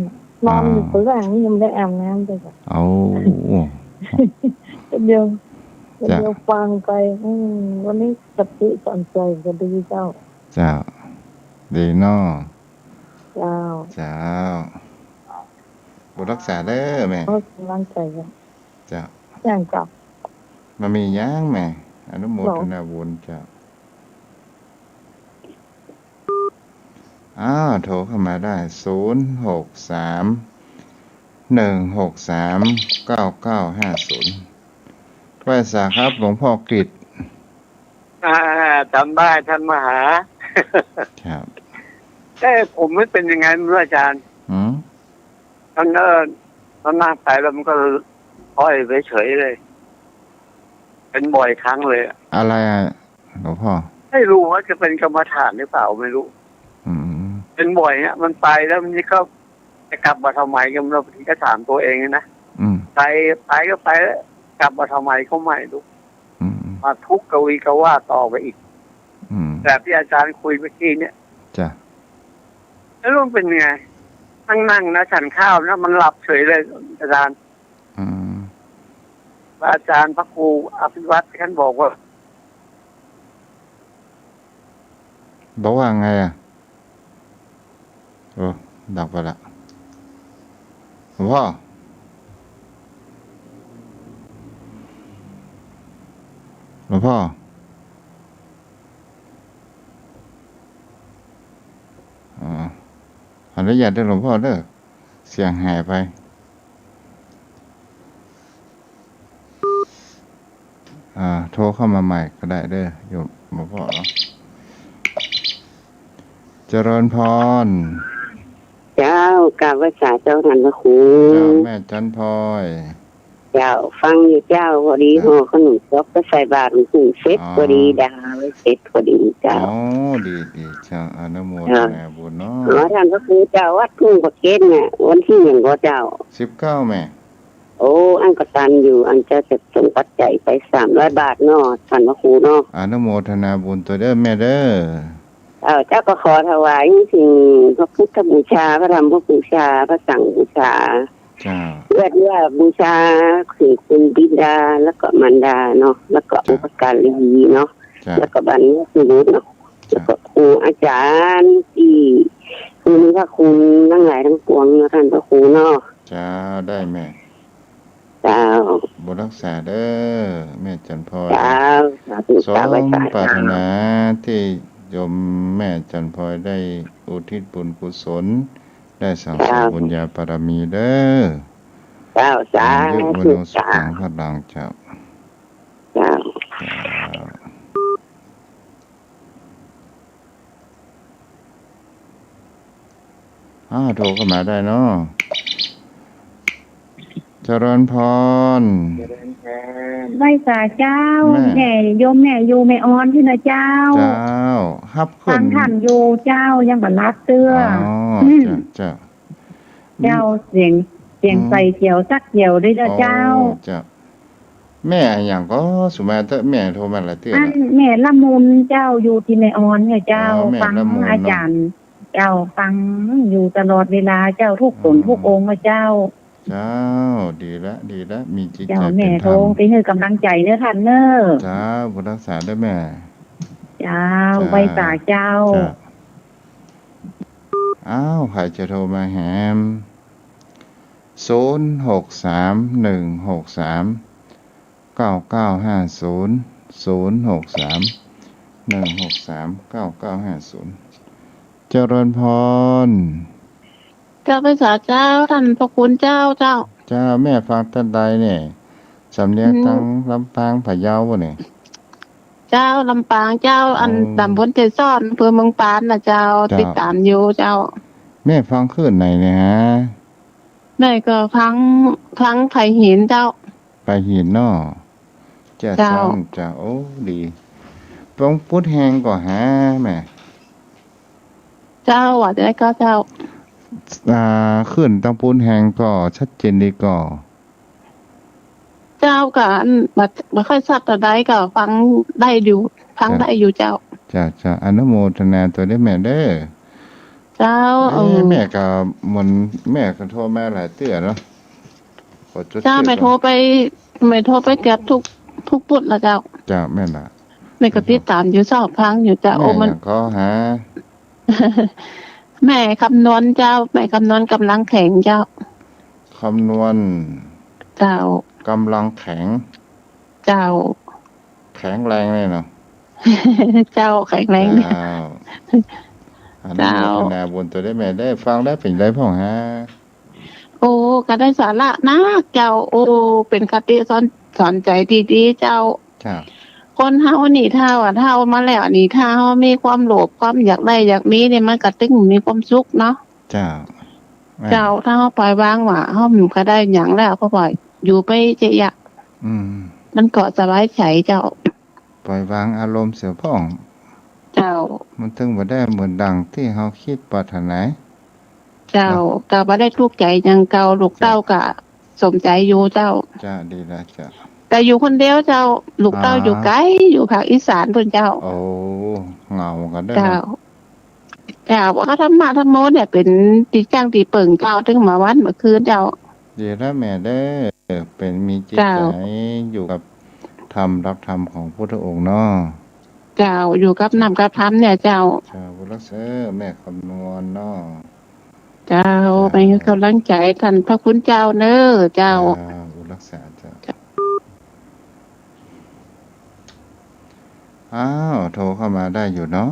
นอนอยู่ตัวแรกนี่ยังไม่ได้อาบน้ำเลยเอาเดี๋ยวฟังไปวันนี้สติสอนใจก็ดีเจ้าดีเนาะเจ้าบุรักษาเด้อแม่กำลังใจจ้าย่างกลับมันมีย่างแม่อนุโมทนาบุญจ้าโทรเข้ามาได้0631639950ไหว้สาครับหลวงพ่อกฤษจำได้ท่านมหาครับผมไม่เป็นยังไงไม่รู้อาจารย์ท่านนั่งไปแล้วมันก็ห้อยไปเฉยเลยเป็นบ่อยครั้งเลยอะไรหลวงพ่อไม่รู้ว่าจะเป็นกรรมฐานหรือเปล่าไม่รู้เป็นบ่อยเนี่ยมันไปแล้วมันก็จะกลับมาทำไมกันเราทีก็ถามตัวเองนะไปก็ไปแล้วกลับมาทำไมเขาไม่รู้มาทุกข์กวีกว่าต่อไปอีกแบบที่อาจารย์คุยเมื่อกี้เนี่ยจ้ะแล้วมันเป็นไงนั่งนะฉันข้าวนะมันหลับเฉยเลยอาจารย์อาจารย์พระครูอภิวัตรท่านบอกว่าไงดักไปละหลวงพ่ออนุญาตด้วยหลวงพ่อเด้อเสียงหายไปโทรเข้ามาใหม่ก็ได้เด้อโยมหลวงพ่อเนาะเจริญพรเจ้ากราบไหว้เจ้าท่านพระครูเจ้าแม่จันพลอยเจ้าฟังอยู่เจ้าพอดีห่อขนมครกก็ใส่บาตรหลวงปู่เสร็จพอดีดาไว้เสร็จพอดีเจ้าดีเจ้าอนุโมทนาบุญเนาะท่านพระครูเจ้าวัดทุ่งประเกศเนี่ยวันที่1ก็เจ้า19แม่อันกตันอยู่อันจะส่งปัจจัยไป300 บาทเนาะท่านพระครูเนาะอนุโมทนาบุญตัวเด้อแม่เด้อเจ้าก็ขอถวายสิ่งพระพุทธบูชาพระธรรมบูชาพระสังฆบูชาเพื่อว่าบูชาสิ่งคุณบิดาแล้วก็มารดาเนาะแล้วก็อุปการีเนาะ แล้วก็บันนี้คือรู้เนาะแล้วก็ครูอาจารย์ที่คือมีพระคุณทั้งหลายทั้งปวงนะท่านพระครูเนาะจ้าได้แม่เจ้าบุญรักษาเด้อแม่จันพรเจ้าสาธุสมปรารถนาที่โยมแม่จันพรได้อุทิศบุญกุศลได้สั่งสมบุญญาบารมีเด้อเจ้าสาธุสุขังพลังเจ้าเจ้าโทรเข้ามาได้เนาะเจริญพรไหว้สาเจ้าแม่โยมแม่อยู่ไม่อ่อนที่นะเจ้าฮับขึ้นท่านอยู่เจ้ายังบันลัดเตื้อเจ้าเสียงใส่เกี่ยวสักเกี่ยวด้วยเจ้าแม่อย่างก็สุมาเตแม่โทรมาหลายเตื้อแม่ละมุนเจ้าอยู่ที่ไม่อ่อนเนี่ยเจ้าฟังอาจารย์เจ้าฟังอยู่ตลอดเวลาเจ้าทุกตนทุกองค์เจ้าดีละมีจิตใจเป็นธรรมแม่โทรไปให้กำลังใจเด้อท่านเน้อจ้าบุญรักษาด้วยแม่เจ้าไว้ตาเจ้าใครจะโทรมาแหม0631639950 เจริญพรเจ้าพระเจ้าท่านพระคุณเจ้าแม่ฟังท่านใดเนี่ยสำเนียงทั้งลำปางพะเยาบ่เนี่ยเจ้าลำปางเจ้าอันตำบลเจซ้อนอำเภอเมืองปานนะเจ้าติดตามอยู่เจ้าแม่ฟังคืนไหนเนี่ยฮะแม่ก็ฟังไผ่หินเจ้าไผ่หินเนาะจะซ้อนจะโอ้ดีปองพุทธแหงก็หาแม่เจ้าว่าจะได้ก็เจ้าขึ้นตังปูนแหงก็ชัดเจนดีก็เจ้าก็บ่ค่อยชัดแต่ใดก็ฟังได้อยู่เจ้าอนุโมทนาตัวได้แม่เด้อเจ้าแม่ก็มันแม่ก็โทรมาหลายเตื้อเนาะเจ้าไม่โทรไปเกือบทุกปุดแล้วเจ้าแม่ล่ะแม่ก็ติดตามอยู่ชอบฟังอยู่เจ้ามันก็หาแม่คำนวณเจ้าแม่คำนวณกำลังแข็งเจ้าคำนวณเจ้ากำลังแข็งเจ้าแข็งแรงเลยเนาะเจ้าแข็งแรงเจ้านาบุญตัวได้แม่ได้ฟังได้เป็นไรพ่อฮะโอ้ก็ได้สาระนะเจ้าโอ้เป็นคติสอนใจดีๆเจ้าคนเฮานี่เฮามาแล้วนี่ถ้าเฮามีความโลภความอยากได้อยากมีเนี่ยมันก็ตึงมีความสุขเนาะเจ้าถ้าเฮาปล่อยวางว่าเฮาก็ได้หยังแล้วก็ปล่อยอยู่ไปเจียมันก็สบายใจเจ้าปล่อยวางอารมณ์เสียพ่องเจ้ามันถึงบ่ได้เหมือนดังที่เฮาคิดปรารถนาเจ้าก็บ่ได้ทุกข์ใจหยังเก่าลูกเต้าก็สมใจอยู่เจ้าดีแล้วจ้าแต่อยู่คนเดียวเจ้าลูกเต้าอยู่ไกลอยู่ภาคอีสานเพิ่นเจ้าโอ้เหงากันเด้อเจ้าว่าธรรมะธรรมโมเนี่ยเป็นตีจ้างตีเปิ่งเจ้าถึงมาวันเมื่อคืนเจ้าดีแล้วแม่เด้อเป็นมีจิตใจอยู่กับธรรมรับธรรมของพุทธองค์เนาะเจ้าอยู่กับนำกับธรรมเนี่ยเจ้าบุญรักษาแม่คำนวณเนาะเจ้าไปให้กำลังใจท่านพระคุณเจ้าเน้อเจ้าบุญรักษาเจ้าโทรเข้ามาได้อยู่เนาะ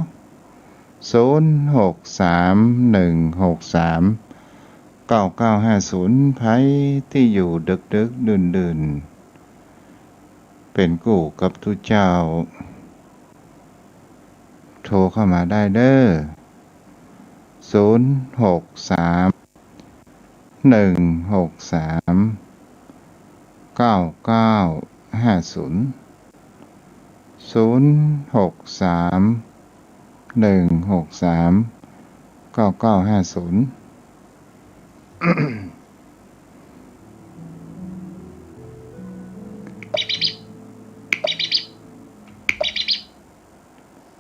0631639950ไผที่อยู่ดึกดื่นเป็นกู่กับทุกเจ้าโทรเข้ามาได้เด้อ0631639950 0631639950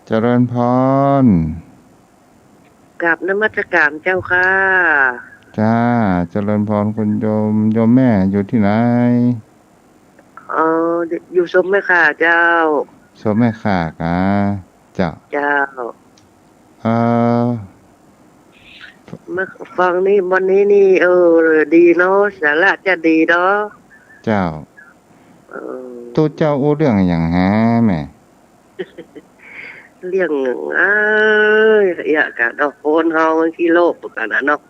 เจริญพรกราบนมัสการเจ้าค่ะจ้าเจริญพรคุณโยมแม่อยู่ที่ไหนอยู่สมไหมค่ะเจ้า โซแม่ข่ากะเจ้าเจ้าเออเมื่อฟังนี่วันนี้นี่ดีเนาะสาระจะดีเนาะเจ้าตัวเจ้าอู้เรื่องอย่างฮะแม่เรื่องอยากกันเอาโฟนเฮาที่โลกกันนะเนาะ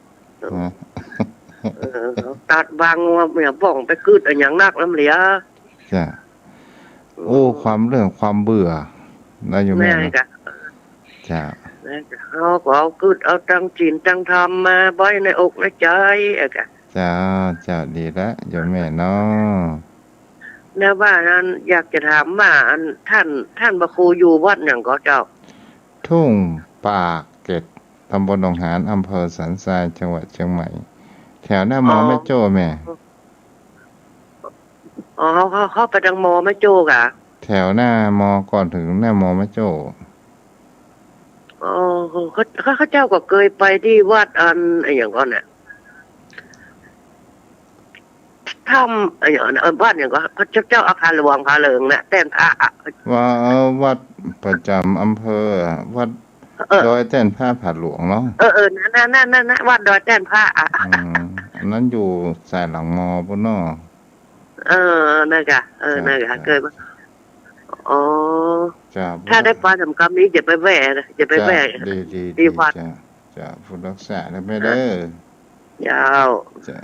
ตัดบางว่าอย่าบ้องไปกึดอย่างนักน้ำเหลียจ้ะโอ้ความเรื่องความเบื่อได้อยู่แม่นะจ้ะเขาก็เอากึดเอาตั้งจีนตั้งทำมาไว้ในอกในใจกะจ้าจ้าดีแล้วอยู่แม่เนาะแล้วว่านั้นอยากจะถามว่าท่านพระครูอยู่วัดอย่างก็เจ้าทุ่งปากเกร็ดตำบลหนองหานอำเภอสันทรายจังหวัดเชียงใหม่แถวหน้ามอแม่โจ้แม่เขาไปทางมอแม่โจ้กะแถวหน้ามอก่อนถึงหน้ามอแม่โจ้เขาเจ้าก็เคยไปที่วัดอย่างก่อนเนี่ยทำอย่างบ้านอย่างก็เจ้าอาคารหลวงพาเลิงนะแต้นพระว่าวัดประจำอำเภอวัดดอยแต้นผ้าผาหลวงเนาะนั่นวัดดอยแต้นผ้าอันนั้นอยู่สายหลังมอปุ่นเนาะนั่นกะนั่นกะเคยมาอ๋อจ้าถ้าได้ปลาสำคัญนี้จะไปแหวจะไปแหวดีวัดจ้าผู้รักษาได้ไม่เด้อยาวจ้า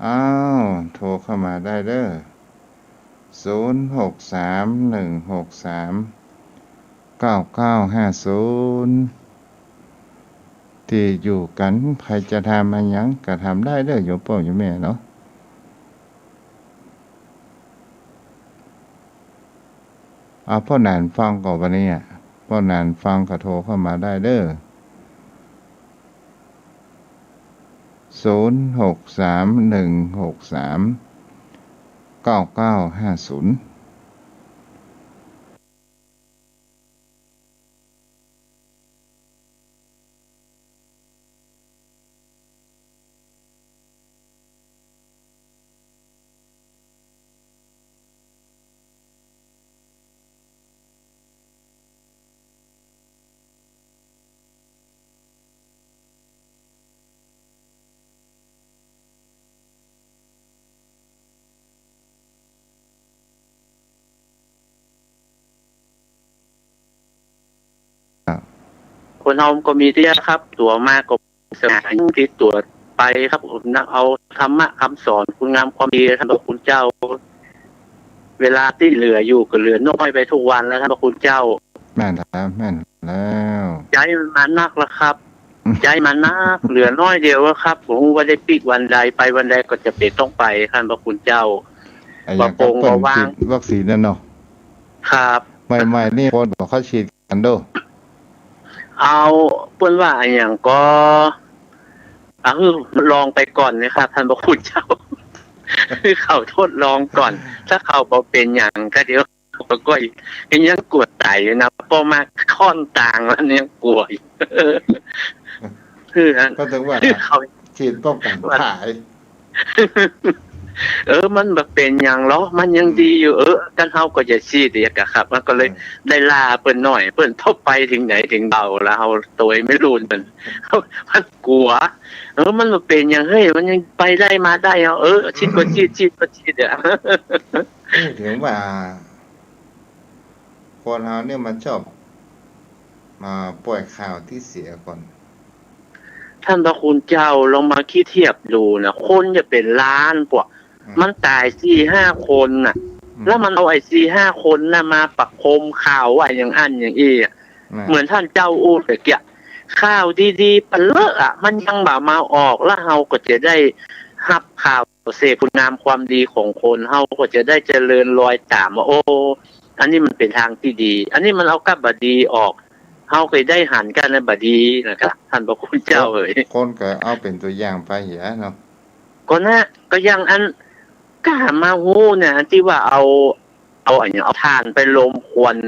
อ้าวโทรเข้ามาได้เด้อ0631639950ที่อยู่กันใครจะทำมันยังก็ทำได้เด้อโยมพ่อโยมแม่เนาะพ่อนานฟังก่อนวันนี้พ่อนานฟังก็โทรเข้ามาได้เด้อ0631639950คนเฮาก็มีที่ครับตัวมากก็สมัยที่ตัวไปครับเอาธรรมะคำสอนคุณงามความดีท่านพระคุณเจ้าเวลาที่เหลืออยู่ก็เหลือน้อยไปทุกวันแล้วท่านพระคุณเจ้าแม่นแล้วใจมันนักแล้วครับใจมันนักเหลือน้อยเดียวครับผมว่าได้ปีกวันใดไปวันใดก็จะเป็นต้องไปท่านพระคุณเจ้าว่าโปงว่าวางวัคซีนนั่นเนาะครับใหม่ๆนี่คนบอกเขาฉีดกันโดเอาเปิ้นว่าอย่างก็ลองไปก่อนนะครับท่านพระคุณเจ้าเขาทดลองก่อนถ้าเขาบอกเป็นอย่างก็เดี๋ยวเขาก็ยังกลัวตายอยู่นะพอมาค่อนต่างแล้วเนี่ยกลัวก็ถึงว่าเขาฉีดป้องกันขายมันแบบเป็นอย่างล้อมันยังดีอยู่กันเฮาก็จะชี้เดียกครับมันก็เลยได้ลาเปิ้นหน่อยเปิ้นทบไปถึงไหนถึงเบาแล้วเฮาตัวไม่รู้มันกลัวมันมาเป็นอย่างเฮ้ยมันยังไปได้มาได้ชิดก็ชิดถึงว่าคนเฮาเนี่ยมันชอบมาปล่อยข่าวที่เสียก่อนท่านพระคุณเจ้าลองมาคิดเทียบดูนะคนจะเป็นล้านกว่ามันตาย 4-5 คนน่ะแล้วมันเอาไอ้ 4-5 คนน่ะมาปักโคมข่าวว่าอย่างอันอย่างอี้เหมือนท่านเจ้าอู้แต่เกี่ยข่าวดีๆปะเลอะมันยังบ่มาออกแล้วเฮาก็จะได้รับข่าวเสพคุณงามความดีของคนเฮาก็จะได้เจริญรอยตามว่าอันนี้มันเป็นทางที่ดีอันนี้มันเอากับบดีออกเฮาเคยได้หันกันในบดีนะครับท่านพระคุณเจ้าคนก็เอาเป็นตัวอย่างไปเหี้ยเนาะก็ก็ยังอันกล้ามาฮู้เนี่ยที่ว่าเอาอย่างเอาถ่านไปลมควัน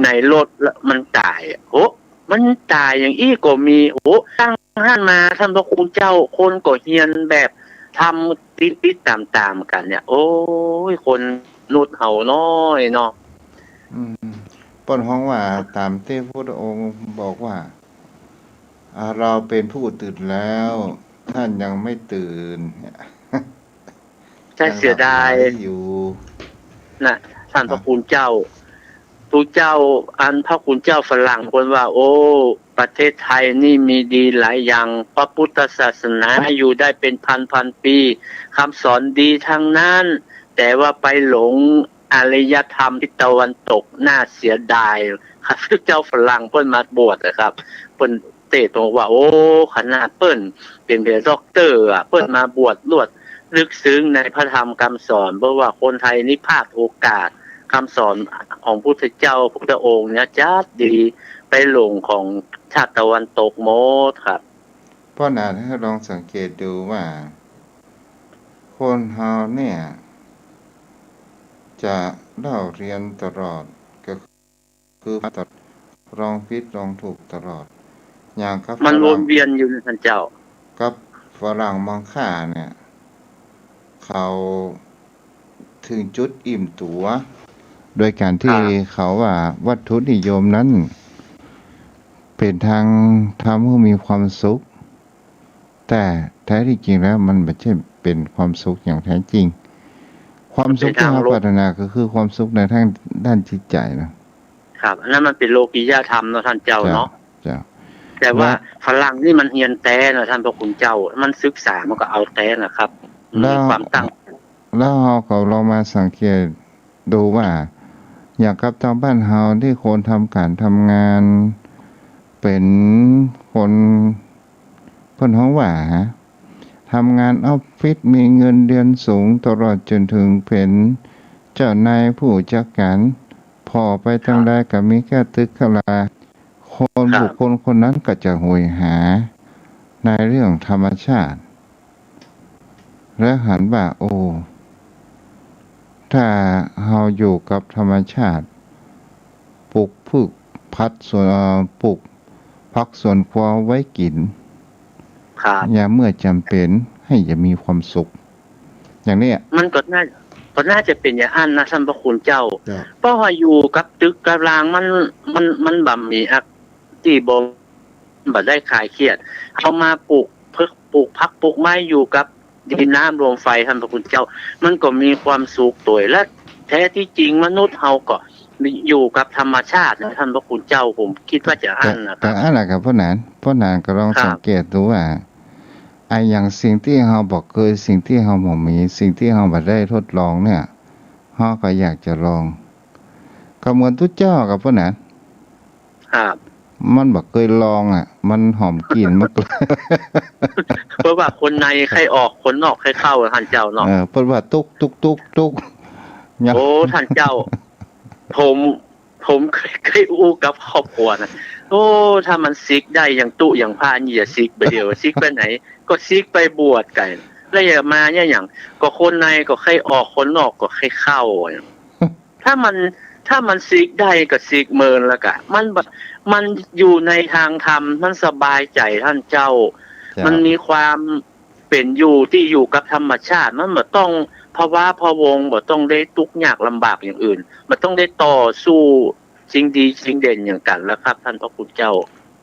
ในรถแล้วมันตายมันตายอย่างอี้ก็มีตั้งหันมาท่านพระคุณเจ้าคนก็เฮียนแบบทำติดตามๆกันเนี่ยโอ้ยคน นุษย์เฮาน้อยเนาะเปิ้นฮ้องว่าตามที่พระองค์บอกว่าเราเป็นผู้ตื่นแล้วท่านยังไม่ตื่นใช่เสียดายอยู่น่ะท่านพระคุณเจ้าผู้เจ้าอันพระคุณเจ้าฝรั่งคนว่าโอ้ประเทศไทยนี่มีดีหลายอย่างพระพุทธศาสนาอยู่ได้เป็นพันปีคำสอนดีทั้งนั้นแต่ว่าไปหลงอารยธรรมที่ตะวันตกน่าเสียดายครับพระเจ้าฝรั่งเพิ่นมาบวชนะครับเพิ่นเตะตรงว่าโอ้ขนาดเปิ้นเป็นด็อกเตอร์อ่ะเปิ้นมาบวชลวดลึกซึ้งในพระธรรมคำสอนเพราะว่าคนไทยนี่พลาดโอกาสคำสอนของพุทธเจ้าพุทธองค์เนี่ยจัดดีไปหลงของชาติตะวันตกหมดครับเพราะนั้นถ้าลองสังเกตดูว่าคนเฮาเนี่ยจะเล่าเรียนตลอดก็คือลองผิดลองถูกตลอดอย่างครับมันวนเวียนอยู่ในท่านเจ้ากับฝรั่งมังค่าเนี่ยเขาถึงจุดอิ่มตัวโดยการที่เขาว่าวัตถุนิยมนั้นเป็นทางทำให้มีความสุขแต่แท้ที่จริงแล้วมันไม่ใช่เป็นความสุขอย่างแท้จริงความสุขที่เราพัฒนาก็คือความสุขในทางด้านจิตใจนะครับอันนั้นมันเป็นโลกิยธรรมเนาะท่านเจ้าเนาะแต่ว่าฝรั่งนี่มันเฮียนแต้นะท่านพระคุณเจ้ามันศึกษามันก็เอาแต้นะครับมีความตั้งแล้วเรามาสังเกตดูว่าอย่างกับทางบ้านเฮาที่คนทำการทำงานเป็นคนเพิ่นฮ้องว่าทำงานออฟฟิศมีเงินเดือนสูงตลอดจนถึงเป็นเจ้านายผู้จัดการพอไปทางใดก็มีแค่ตึกขลาคนบุคคลคนนั้นก็จะโหยหาในเรื่องธรรมชาติและหันว่าโอ้ถ้าเราอยู่กับธรรมชาติปลูกพืชพัดส่วนปลูกพักส่วนครัวไว้กินอย่าเมื่อจำเป็นให้จะมีความสุขอย่างนี้มันก็น่าจะเป็นอย่างอันนะท่านพระคุณเจ้าเพราะว่าอยู่กับตึกกับรางมันบ่มีอักที่บ่ได้คลายเครียดเอามาปลูกพักปลูกไม้อยู่กับดินน้ำลมไฟท่านพระคุณเจ้ามันก็มีความสุขตัวและแท้ที่จริงมนุษย์เฮาก็อยู่กับธรรมชาตินะท่านพระคุณเจ้าผมคิดว่าจะอันนะครับแต่อันน่ะครับพ่อหนานก็ลองสังเกตดูว่าไอ้อย่างสิ่งที่เฮาบอกเคยสิ่งที่เฮาบ่มีสิ่งที่เฮาบ่ได้ทดลองเนี่ยเฮาก็อยากจะลองก็เหมือนทุกเจ้ากับพ่อหนานครับมันบ่เคยลองมันหอมกลิ่นมากเลยเพราะว่าคนในใครออกคนนอกใครเข้าท่านเจ้าเนาะเพราะว่าตุกโอ้ท่านเจ้าผมเคยอู้กับครอบครัวนะโอ้ถ้ามันซิกได้อย่างตุอย่างพานี่อย่าซิกไปเดียวซิกไปไหนก็ซิกไปบวชกันแล้วอย่ามาเนี่ยอย่างก็คนในก็ใครออกคนนอกก็ใครเข้าถ้ามันซิกได้ก็ซิกเมินแล้วก็มันอยู่ในทางธรรมมันสบายใจท่านเจ้ามันมีความเป็นอยู่ที่อยู่กับธรรมชาติมันบ่ต้องภาวะพะวงบ่ต้องได้ทุกข์ยากลำบากอย่างอื่นมันต้องได้ต่อสู้สิ่งดีสิ่งเด่นอย่างกันแล้วครับท่านพระคุณเจ้า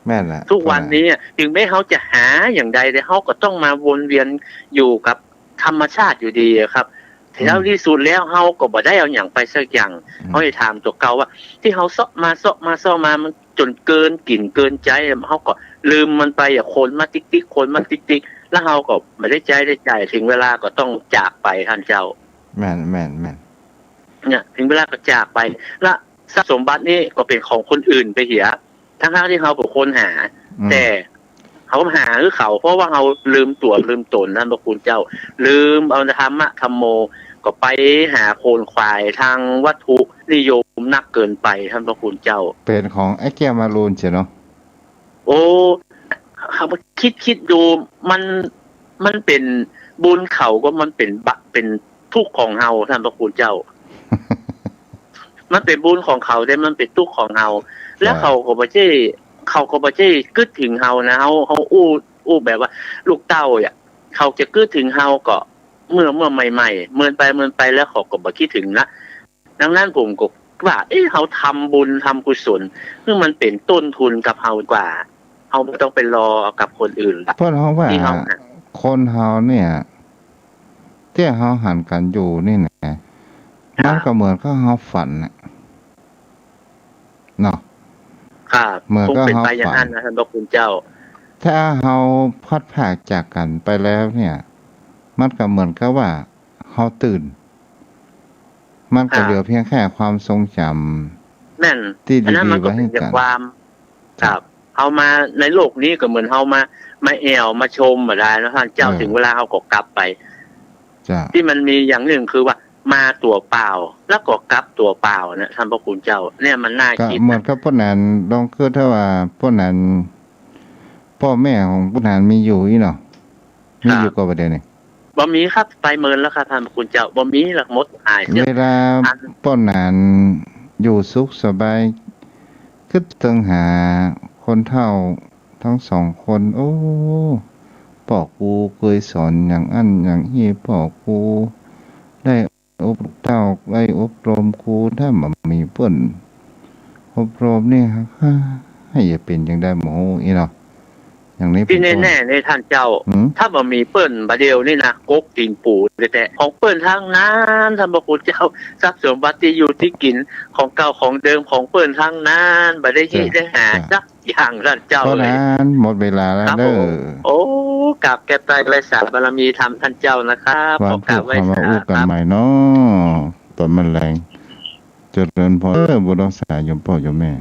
แม่นล่ะทุกวันนี้ถึงแม้เขาจะหาอย่างใดแต่เขาก็ต้องมาวนเวียนอยู่กับธรรมชาติอยู่ดีครับแล้วที่สุดแล้วเขาก็บ่ได้เอาอย่างไปสักอย่างเขาจะถามตัวเก่าว่าที่เขาเซาะมามันจนเกินกลิ่นเกินใจเขาก็ลืมมันไปคนมาติ๊กคนมาติ๊กแล้วเขาก็ไม่ได้ใจถึงเวลาก็ต้องจากไปท่านเจ้าแม่นเนี่ยถึงเวลาก็จากไปและทรัพย์สมบัตินี่ก็เป็นของคนอื่นไปเหียทั้งที่เขาเป็นคนหาแต่เขาหาหรือเขาเพราะว่าเขาลืมตัวลืมตนนั่นพระคุณเจ้าลืมเอาธรรมะธรรมโมก็ไปหาโคนควายทางวัตถุนิยมนักเกินไปท่านพระคุณเจ้าเป็นของไอ้แก้วมารูนใช่เนาะโอ้คิดดูมันเป็นบุญเขาก็มันเป็นทุกข์ของเฮาท่านพระคุณเจ้า มันเป็นบุญของเขาแต่มันเป็นทุกข์ของเฮาแล้วเขาก็บ่ใช่กึดถึงเฮานะเฮาอู้แบบว่าลูกเต้าเขาจะกึดถึงเฮาก็เมื่อใหม่ๆเมินไปแล้วเขาก็บ่คิดถึงนะ ดังนั้นผมก็ว่าเขาทำบุญทำกุศลซึ่งมันเป็นต้นทุนกับเฮากว่าเฮาไม่ต้องไปรอกับคนอื่นละ เพราะเขาว่าคนเฮาเนี่ยที่เฮาหันกันอยู่นี่นะมันก็เหมือนกับเฮาฝันน่ะเนาะครับเหมือนกับเฮาฝันอย่างนั้นนะท่านพระคุณเจ้าถ้าเฮาพัดพากจากกันไปแล้วเนี่ยมันก็เหมือนกับว่าเฮาตื่นมันก็เหลือเพียงแค่ความทรงจำนั่นที่ดีๆไว้ให้กันความครับเฮามาในโลกนี้ก็เหมือนเฮามาแอวมาชมมาได้นะท่านเจ้าถึงเวลาเฮาก็กลับไปที่มันมีอย่างหนึ่งคือว่ามาตัวเปล่าแล้วก็กลับตัวเปล่านะท่านพระคุณเจ้าเนี่ยมันน่าคิดเหมือนกับพวกนั้นลองคือถ้าว่าพวกนั้นพ่อแม่ของพวกนั้นมีอยู่อีเนาะมีอยู่ก็ประเดี๋ยวนี้บ่มีครับไปเมินแล้วครับท่านพระคุณเจ้าบ่มีหลักมดหายเวลาพวกนั้นอยู่สุขสบายคิดถึงหาคนเฒ่าทั้งสองคนโอ้พ่อกูเคยสอนอย่างอันอย่างนี้พ่อกูได้อบรมครูถ้ามันมีเปิ้นอบรมนี่ให้อย่าเป็นจังได้หมออีเนาะอย่างนี้ที่แน่ๆในท่านเจ้าถ้าบ่มีเปิ้นบาเดียวนี่นะกกตีนปูแต่ของเปิ้นทางนั้นท่านพระคุณเจ้าทรัพย์สมบัติที่อยู่ที่กินของเก่าของเดิมของเปิ้นทางนั้นบ่ได้ที่ได้หาสักอย่างท่านเจ้าเลยหมดเวลาแล้วเด้อโอ้กราบแก่ไตรไกรสาบารมีธรรมท่านเจ้านะครับขอกราบไว้กันใหม่เนาะตอนมันแรงเจริญพรบ่ต้องสายยมพ่อยมแม่